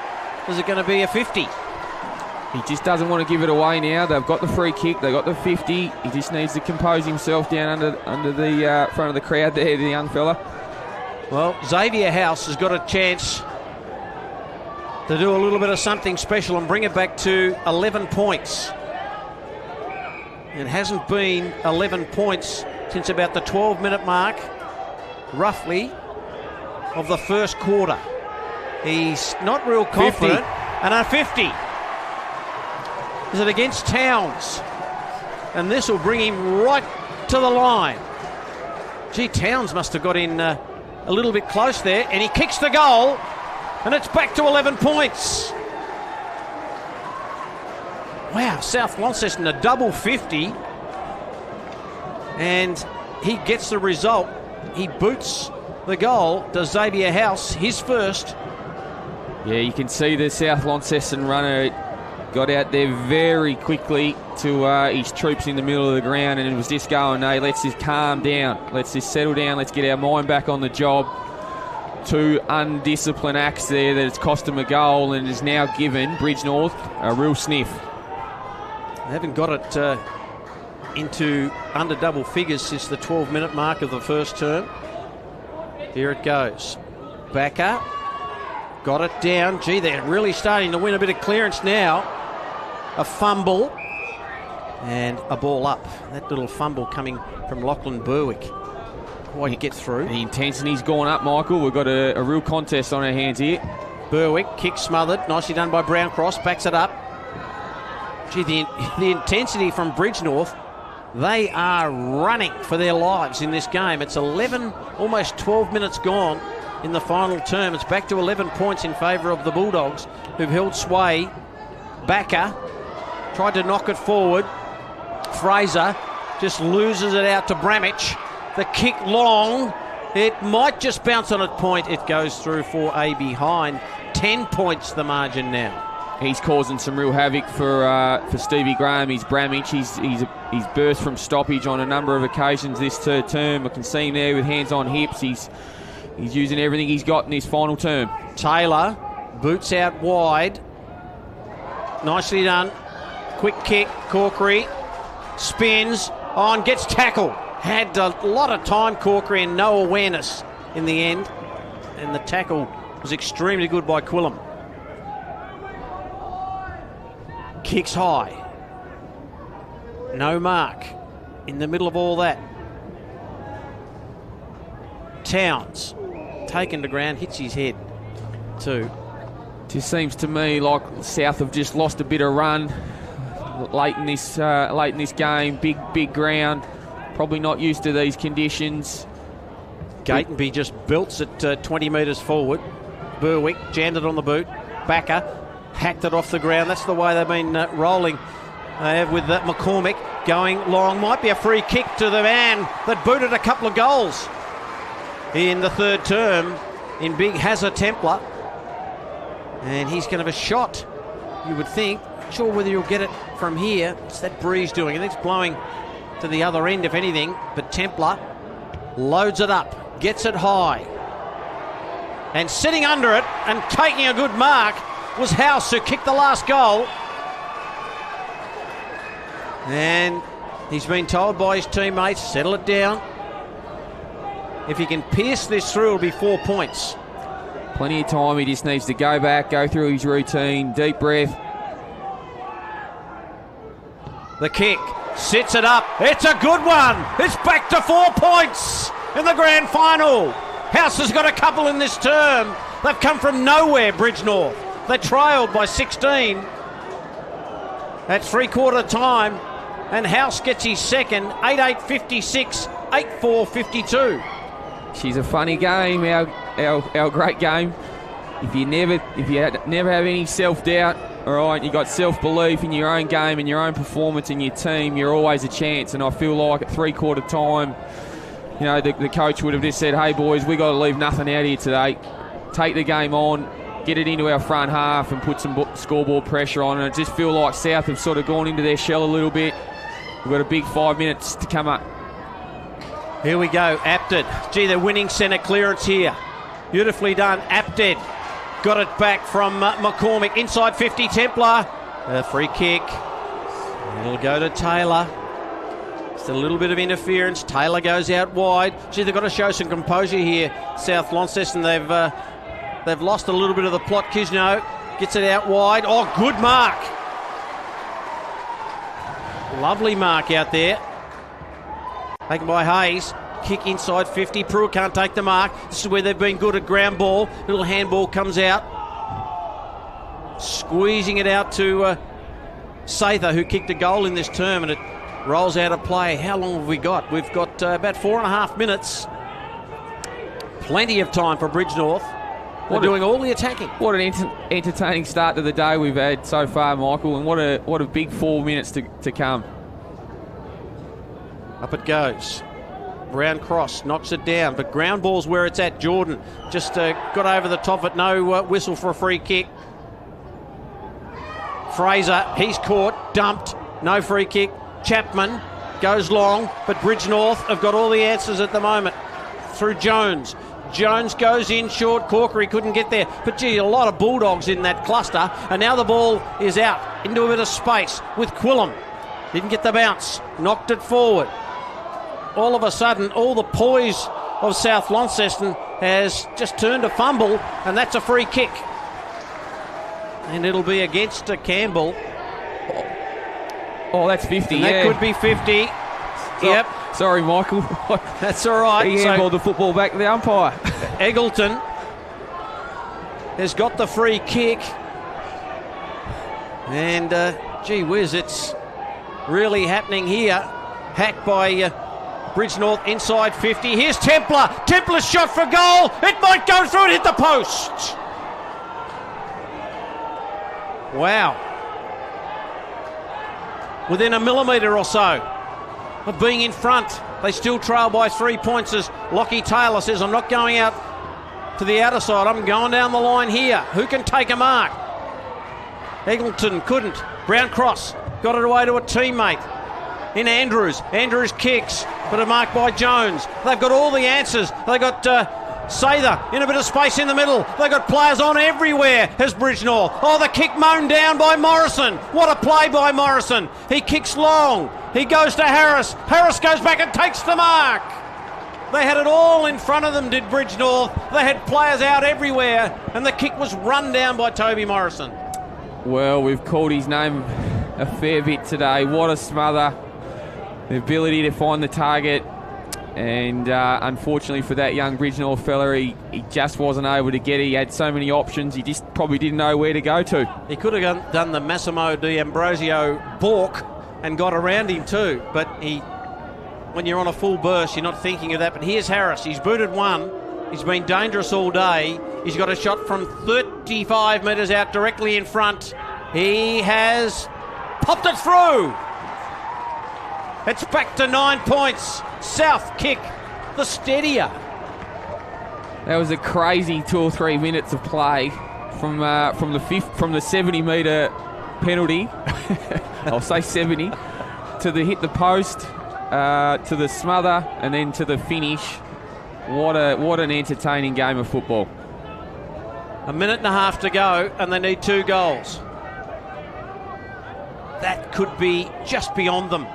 Is it going to be a 50? He just doesn't want to give it away now. They've got the free kick. They've got the 50. He just needs to compose himself down under the front of the crowd there, the young fella. Well, Xavier House has got a chance to do a little bit of something special and bring it back to 11 points. It hasn't been 11 points since about the 12-minute mark, roughly, of the first quarter. He's not real confident. 50. And a 50. Is it against Towns? And this will bring him right to the line. Gee, Towns must have got in a little bit close there, and he kicks the goal, and it's back to 11 points. Wow, South Launceston a double 50, and he gets the result. He boots the goal to Xavier House, his first. Yeah, you can see the South Launceston runner got out there very quickly to his troops in the middle of the ground, and it was just going, hey, let's just calm down. Let's just settle down. Let's get our mind back on the job. Two undisciplined acts there that has cost him a goal and has now given Bridge North a real sniff. They haven't got it into under double figures since the 12-minute mark of the first term. Here it goes. Backer. Got it down. Gee, they're really starting to win a bit of clearance now. A fumble. And a ball up. That little fumble coming from Lachlan Berwick. Why you get through. The intensity's gone up, Michael. We've got a real contest on our hands here. Berwick, kick smothered. Nicely done by Brown Cross. Backs it up. Gee, the intensity from Bridge North. They are running for their lives in this game. It's 11, almost 12 minutes gone in the final term. It's back to 11 points in favour of the Bulldogs, who've held sway. Backer tried to knock it forward. Fraser just loses it out to Bramich. The kick long. It might just bounce on a point. It goes through for a behind. 10 points the margin now. He's causing some real havoc for Stevie Graham. He's Bramich. He's burst from stoppage on a number of occasions this third term. I can see him there with hands on hips. He's using everything he's got in his final term. Taylor Boots out wide. Nicely done. Quick kick. Corkery spins on, gets tackled. Had a lot of time, Corkery, and no awareness in the end. And the tackle was extremely good by Quillam. Kicks high. No mark in the middle of all that. Towns taken to ground, hits his head too. Just seems to me like South have just lost a bit of run late in this game. Big ground. Probably not used to these conditions. Gatenby just belts it 20 metres forward. Berwick jammed it on the boot. Backer hacked it off the ground. That's the way they've been rolling. They have with McCormick going long. Might be a free kick to the man that booted a couple of goals in the third term in Big Hazza Templar. And he's going to have a shot, you would think. Not sure whether you'll get it from here. It's that breeze doing it. It's blowing to the other end, if anything. But Templar loads it up, gets it high. And sitting under it and taking a good mark was House, who kicked the last goal. And he's been told by his teammates, settle it down. If he can pierce this through, it'll be 4 points. Plenty of time. He just needs to go back, go through his routine, deep breath. The kick, sits it up. It's a good one. It's back to 4 points in the grand final. House has got a couple in this term. They've come from nowhere, Bridge North. They trailed by 16 at three-quarter time, and House gets his second, 8-8-56, 8-4-52. She's a funny game, our great game. If you never have any self-doubt, all right, you got self-belief in your own game and your own performance in your team, you're always a chance. And I feel like at three-quarter time, you know, the coach would have just said, hey boys, we got to leave nothing out here today. Take the game on, get it into our front half and put some scoreboard pressure on. And I just feel like South have sort of gone into their shell a little bit. We've got a big 5 minutes to come up. Here we go, Apted. Gee, they're winning centre clearance here. Beautifully done, Apted. Got it back from McCormick. Inside 50, Templar. A free kick. It'll go to Taylor. Just a little bit of interference. Taylor goes out wide. Gee, they've got to show some composure here, South Launceston. They've lost a little bit of the plot. Kisno gets it out wide. Oh, good mark. Lovely mark out there. Taken by Hayes. Kick inside 50. Pruitt can't take the mark. This is where they've been good at ground ball. Little handball comes out. Squeezing it out to Sather, who kicked a goal in this term, and it rolls out of play. How long have we got? We've got about 4.5 minutes. Plenty of time for Bridge North. They're doing all the attacking. What an entertaining start to the day we've had so far, Michael, and what a big 4 minutes to come. Up it goes. Brown cross knocks it down, but ground ball's where it's at. Jordan just got over the top of it. No whistle for a free kick. Fraser, he's caught, dumped, no free kick. Chapman goes long, but Bridge North have got all the answers at the moment. Through Jones. Jones goes in short. Corkery couldn't get there, but gee, a lot of Bulldogs in that cluster, and now the ball is out into a bit of space with Quillam. Didn't get the bounce, knocked it forward. All of a sudden, all the poise of South Launceston has just turned a fumble, and that's a free kick. And it'll be against Campbell. Oh, that's 50, and that could be 50. Yep. Sorry, Michael. That's all right. He handballed the football back to the umpire. Eggleton has got the free kick. And, gee whiz, it's really happening here. Hacked by Bridge North inside 50. Here's Templar. Templar's shot for goal. It might go through and hit the post. Wow. Within a millimetre or so of being in front. They still trail by 3 points as Lockie Taylor says, I'm not going out to the outer side. I'm going down the line here. Who can take a mark? Eggleton couldn't. Brown cross. Got it away to a teammate. In Andrews. Andrews kicks, but a mark by Jones. They've got all the answers. They've got Sather in a bit of space in the middle. They've got players on everywhere. Has Bridgenorth. Oh, the kick mown down by Morrison. What a play by Morrison. He kicks long. He goes to Harris. Harris goes back and takes the mark. They had it all in front of them, did Bridgenorth. They had players out everywhere, and the kick was run down by Toby Morrison. Well, we've called his name a fair bit today. What a smother. The ability to find the target. And unfortunately for that young Bridgenorth fella, he just wasn't able to get it. He had so many options, he just probably didn't know where to go to. He could have done the Massimo D'Ambrosio balk and got around him too, but when you're on a full burst, you're not thinking of that. But here's Harris. He's booted one. He's been dangerous all day. He's got a shot from 35 metres out directly in front. He has popped it through. It's back to 9 points. South kick, the steadier. That was a crazy 2 or 3 minutes of play from the 70-metre penalty. I'll say 70 to the hit the post, to the smother, and then to the finish. What an entertaining game of football. A minute and a half to go, and they need 2 goals. That could be just beyond them,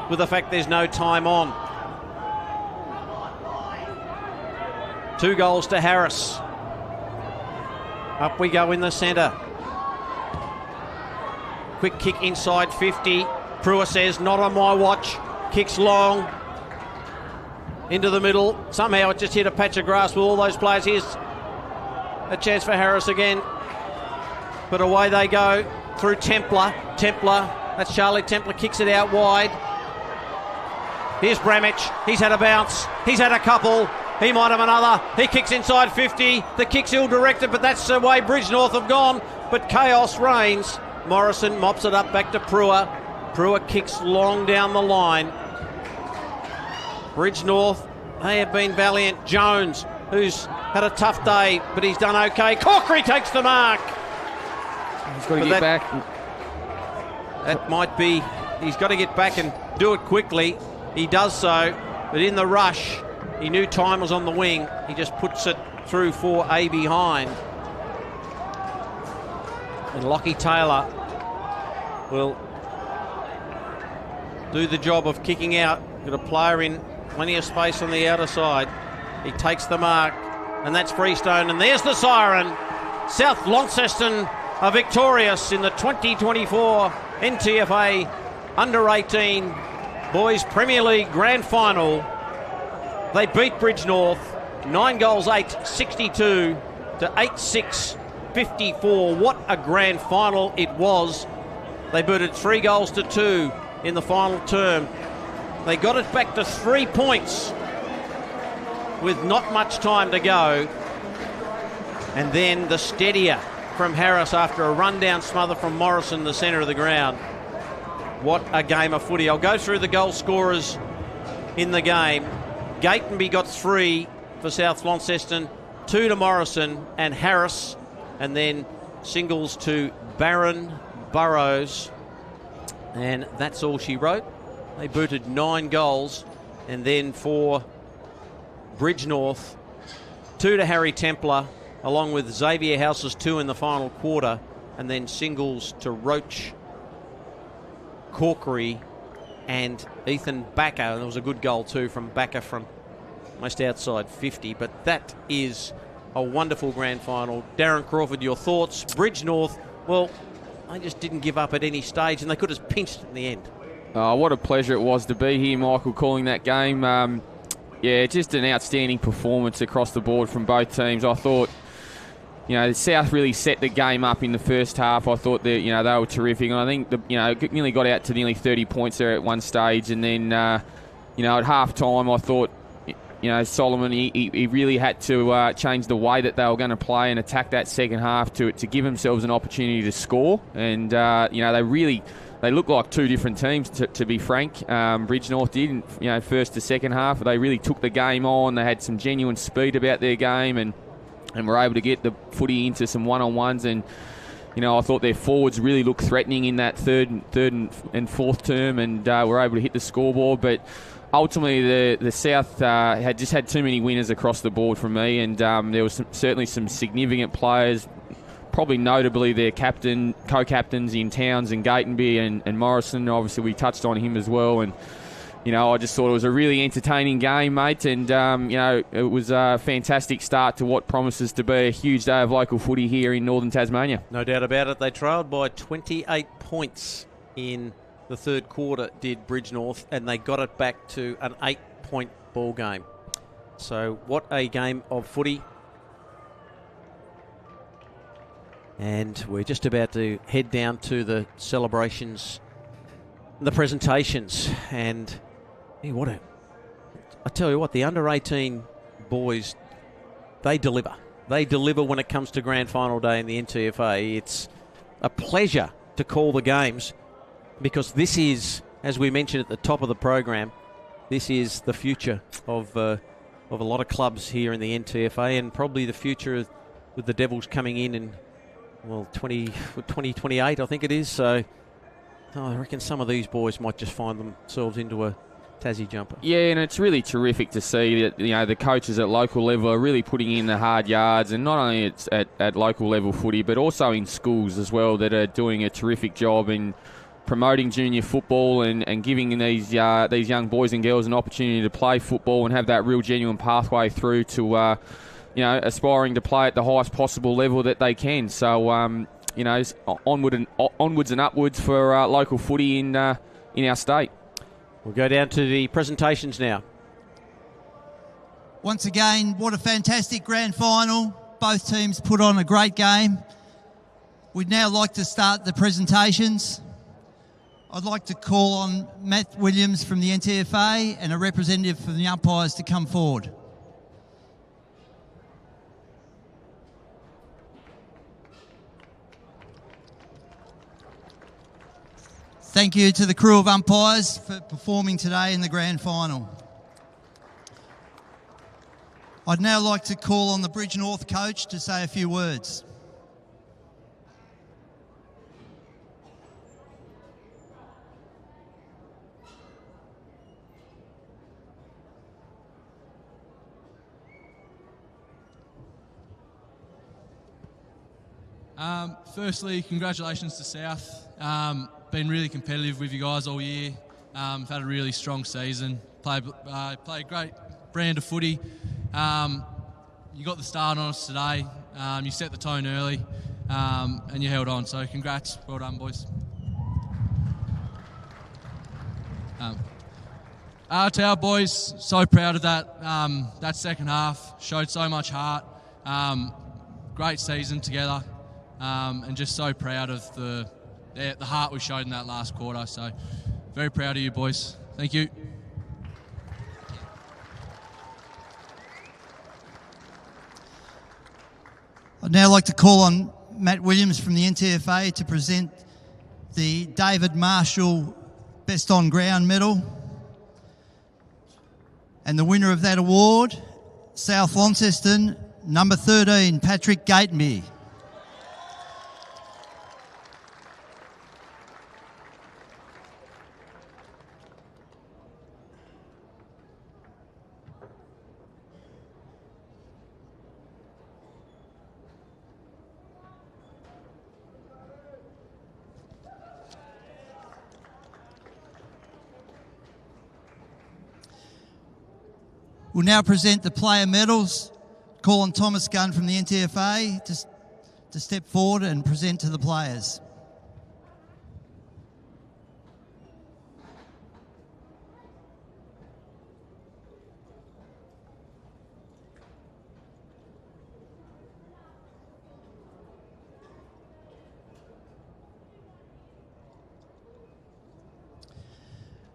with the fact there's no time on. 2 goals to Harris. Up we go in the centre. Quick kick inside 50. Prua says, not on my watch. Kicks long. Into the middle. Somehow it just hit a patch of grass with all those players. Here's a chance for Harris again. But away they go through Templar. That's Charlie Templar, kicks it out wide. Here's Bramich. He's had a bounce. He's had a couple. He might have another. He kicks inside 50. The kick's ill-directed, but that's the way Bridgenorth have gone. But chaos reigns. Morrison mops it up back to Prua. Prua kicks long down the line. Bridgenorth, they have been valiant. Jones, who's had a tough day, but he's done okay. Corkery takes the mark. He's got to get back. That might be, he's got to get back and do it quickly. He does so, but in the rush, he knew time was on the wing. He just puts it through for a behind. And Lockie Taylor will do the job of kicking out. Got a player in plenty of space on the outer side. He takes the mark, and that's Freestone. And there's the siren. South Launceston are victorious in the 2024 Ntfa Under-18 Boys Premier League Grand Final. They beat Bridgenorth 9 goals 8, 62 to 8-6, 54. What a grand final it was. They booted 3 goals to 2 in the final term. They got it back to 3 points with not much time to go. And then the steadier from Harris after a rundown smother from Morrison, the centre of the ground. What a game of footy. I'll go through the goal scorers in the game. Gatenby got 3 for South Launceston, 2 to Morrison and Harris, and then singles to Barron, Burrows, and that's all she wrote. They booted 9 goals, and then for Bridgenorth, 2 to Harry Templar, along with Xavier House's 2 in the final quarter, and then singles to Roach, Corkery, and Ethan Backer. And there was a good goal too from Backer from almost outside 50. But that is a wonderful grand final. Darren Crawford, your thoughts? Bridgenorth, well, they just didn't give up at any stage, and they could have pinched it in the end. Oh, what a pleasure it was to be here, Michael, calling that game. Yeah, just an outstanding performance across the board from both teams. I thought, the South really set the game up in the first half. I thought that, they were terrific. And I think, nearly got out to nearly 30 points there at one stage. And then, at half-time, I thought, Solomon, he really had to change the way that they were going to play and attack that second half to give themselves an opportunity to score. And, they look like 2 different teams, to be frank. Bridgenorth did, first to second half. They really took the game on. They had some genuine speed about their game and were able to get the footy into some one-on-ones. And, I thought their forwards really looked threatening in that third and fourth term and were able to hit the scoreboard. But ultimately, the South had just had too many winners across the board from me, and there was certainly some significant players, probably notably their co-captains in Towns and Gatenby and Morrison. Obviously, we touched on him as well, and I just thought it was a really entertaining game, mate, and it was a fantastic start to what promises to be a huge day of local footy here in northern Tasmania. No doubt about it. They trailed by 28 points in the third quarter, did Bridge North, and they got it back to an 8-point ball game. So what a game of footy. And we're just about to head down to the celebrations, the presentations, and hey, I tell you what, the under-18 boys, they deliver. They deliver when it comes to grand final day in the Ntfa. It's a pleasure to call the games, because this is, as we mentioned at the top of the program, this is the future of a lot of clubs here in the Ntfa, and probably the future with the Devils coming in 2028, I think it is. So I reckon some of these boys might just find themselves into a Tassie jumper. Yeah, and it's really terrific to see that the coaches at local level are really putting in the hard yards, and not only it's at local level footy, but also in schools as well, that are doing a terrific job in promoting junior football and giving these young boys and girls an opportunity to play football and have that real genuine pathway through to aspiring to play at the highest possible level that they can. So onwards and upwards for local footy in our state. We'll go down to the presentations now. Once again, what a fantastic grand final. Both teams put on a great game. We'd now like to start the presentations. I'd like to call on Matt Williams from the Ntfa and a representative from the umpires to come forward. Thank you to the crew of umpires for performing today in the grand final. I'd now like to call on the Bridge North coach to say a few words. Firstly, congratulations to South. Been really competitive with you guys all year. Had a really strong season. Played a great brand of footy. You got the start on us today. You set the tone early, and you held on. So congrats. Well done, boys. To our boys, so proud of that. That second half showed so much heart. Great season together. And just so proud of the heart we showed in that last quarter. So very proud of you, boys. Thank you. I'd now like to call on Matt Williams from the Ntfa to present the David Marshall Best On Ground medal. And the winner of that award, South Launceston, number 13, Patrick Gatenby. We'll now present the player medals. Call on Thomas Gunn from the Ntfa to step forward and present to the players.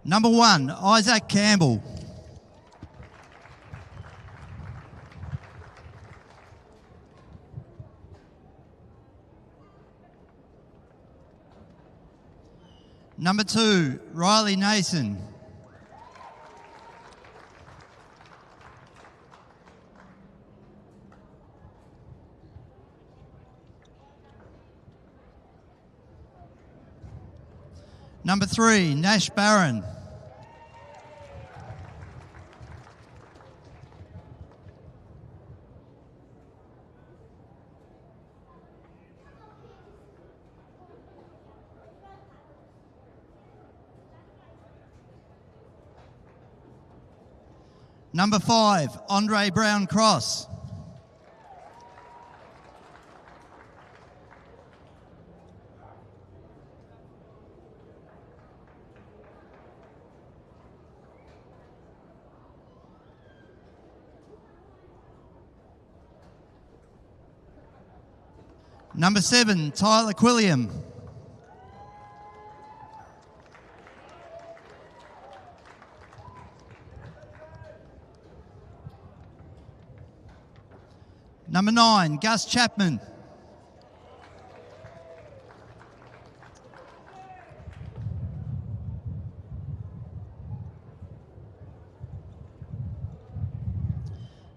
Number 1, Isaac Campbell. Number 2, Riley Nason. Number 3, Nash Barron. Number 5, Andre Brown Cross. Number 7, Tyler Quilliam. Number 9, Gus Chapman.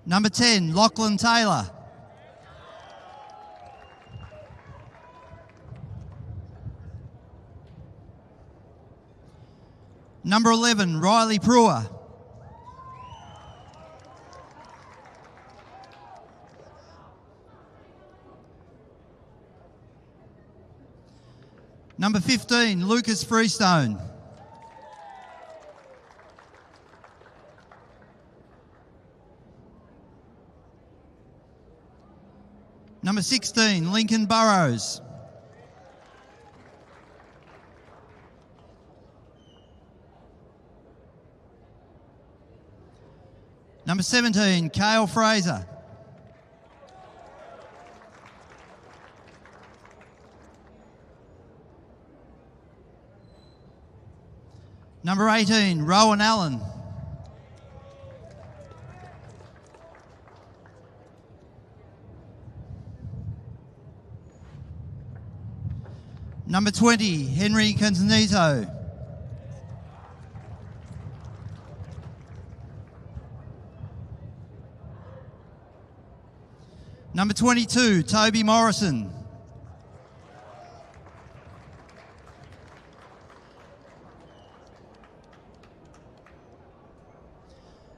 Number 10, Lachlan Taylor. Number 11, Riley Brewer. Number 15, Lucas Freestone. Number 16, Lincoln Burrows. Number 17, Cale Fraser. Number 18, Rowan Allen. Number 20, Henry Cantanito. Number 22, Toby Morrison.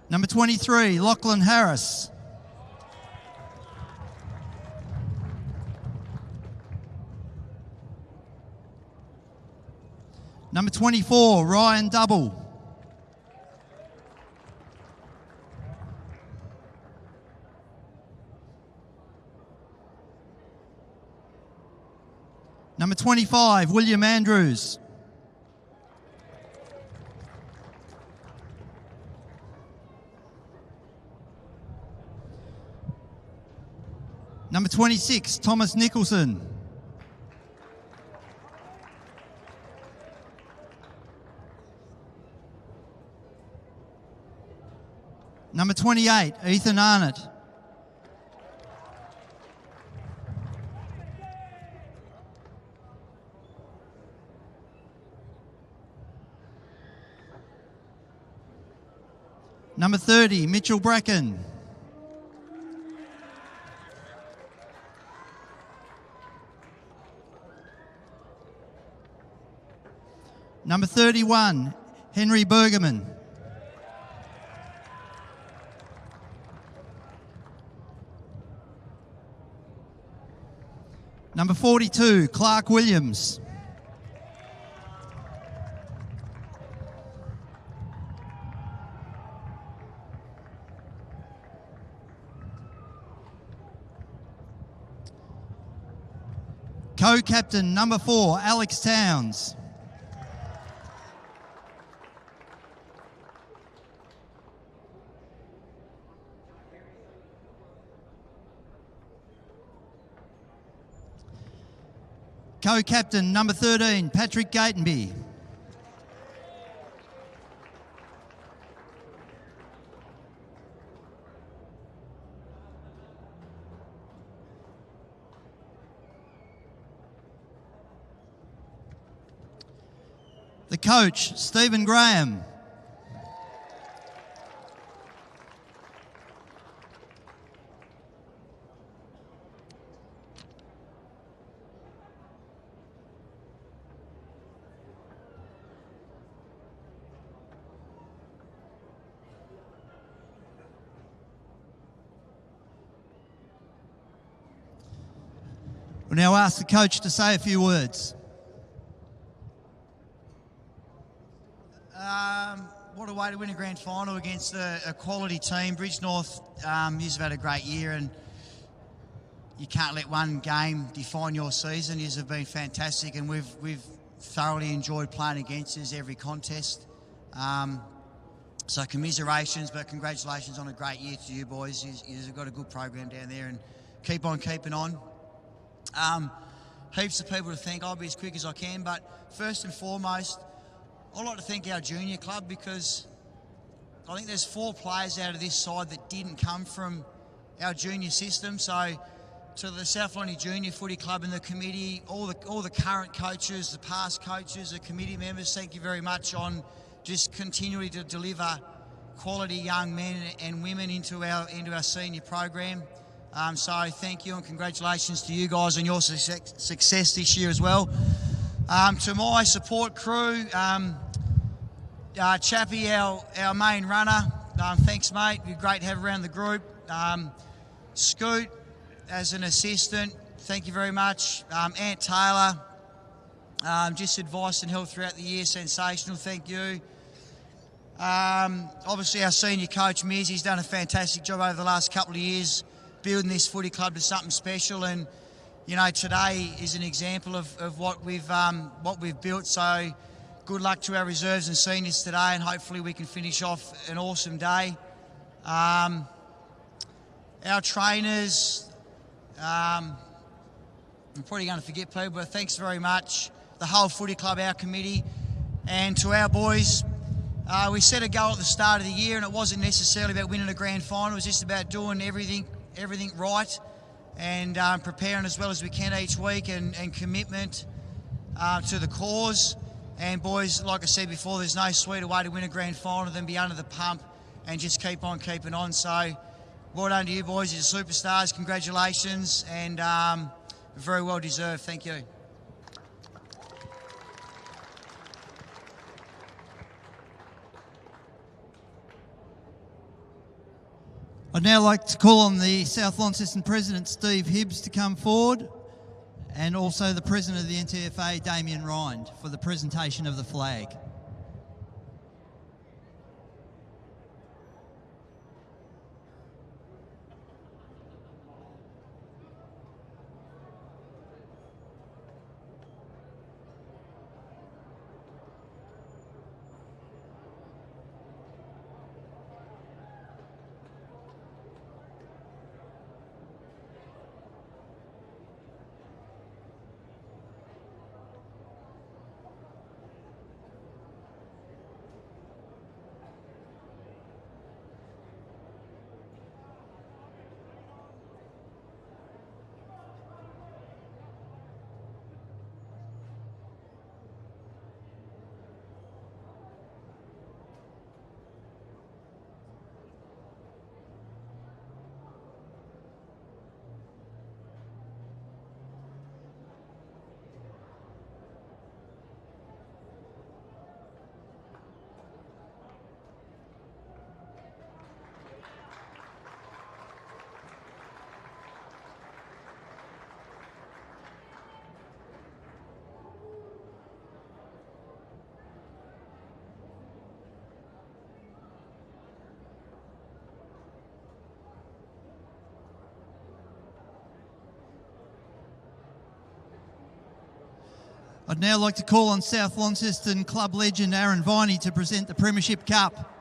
Number 23, Lachlan Harris. Number 24, Ryan Double. Number 25, William Andrews. Number 26, Thomas Nicholson. Number 28, Ethan Arnott. Number 30, Mitchell Bracken. Number 31, Henry Bergerman. Number 42, Clark Williams. Co-captain number 4, Alex Towns. Co-captain number 13, Patrick Gatenby. The coach, Stephen Graham. We'll now ask the coach to say a few words. What a away to win a grand final against a quality team. Bridge North, you've had a great year, and you can't let one game define your season. Yous have been fantastic, and we've thoroughly enjoyed playing against yous every contest. So commiserations, but congratulations on a great year to you boys. Yous have got a good program down there, and keep on keeping on. Heaps of people to thank. I'll be as quick as I can, but first and foremost, I'd like to thank our junior club, because I think there's 4 players out of this side that didn't come from our junior system. So to the South Lonnie Junior Footy Club and the committee, all the current coaches, the past coaches, the committee members, thank you very much on just continuing to deliver quality young men and women into our senior program. So thank you and congratulations to you guys on your success this year as well. To my support crew, Chappie, our main runner, thanks mate, you're great to have around the group. Scoot as an assistant, thank you very much. Ant Taylor, just advice and help throughout the year, sensational, thank you. Obviously our senior coach Miz, he's done a fantastic job over the last couple of years building this footy club to something special, and you know, today is an example of what we've built. So good luck to our reserves and seniors today, and hopefully we can finish off an awesome day. Our trainers, I'm probably going to forget people, but thanks very much. The whole footy club, our committee, and to our boys. We set a goal at the start of the year, and it wasn't necessarily about winning a grand final. It was just about doing everything right, and preparing as well as we can each week, and commitment to the cause. And boys, like I said before, there's no sweeter way to win a grand final than be under the pump and just keep on keeping on. So well done to you boys, you're superstars, congratulations, and very well deserved, thank you. I'd now like to call on the South Launceston President, Steve Hibbs, to come forward, and also the President of the Ntfa, Damien Rind, for the presentation of the flag. I'd now like to call on South Launceston club legend Aaron Viney to present the Premiership Cup.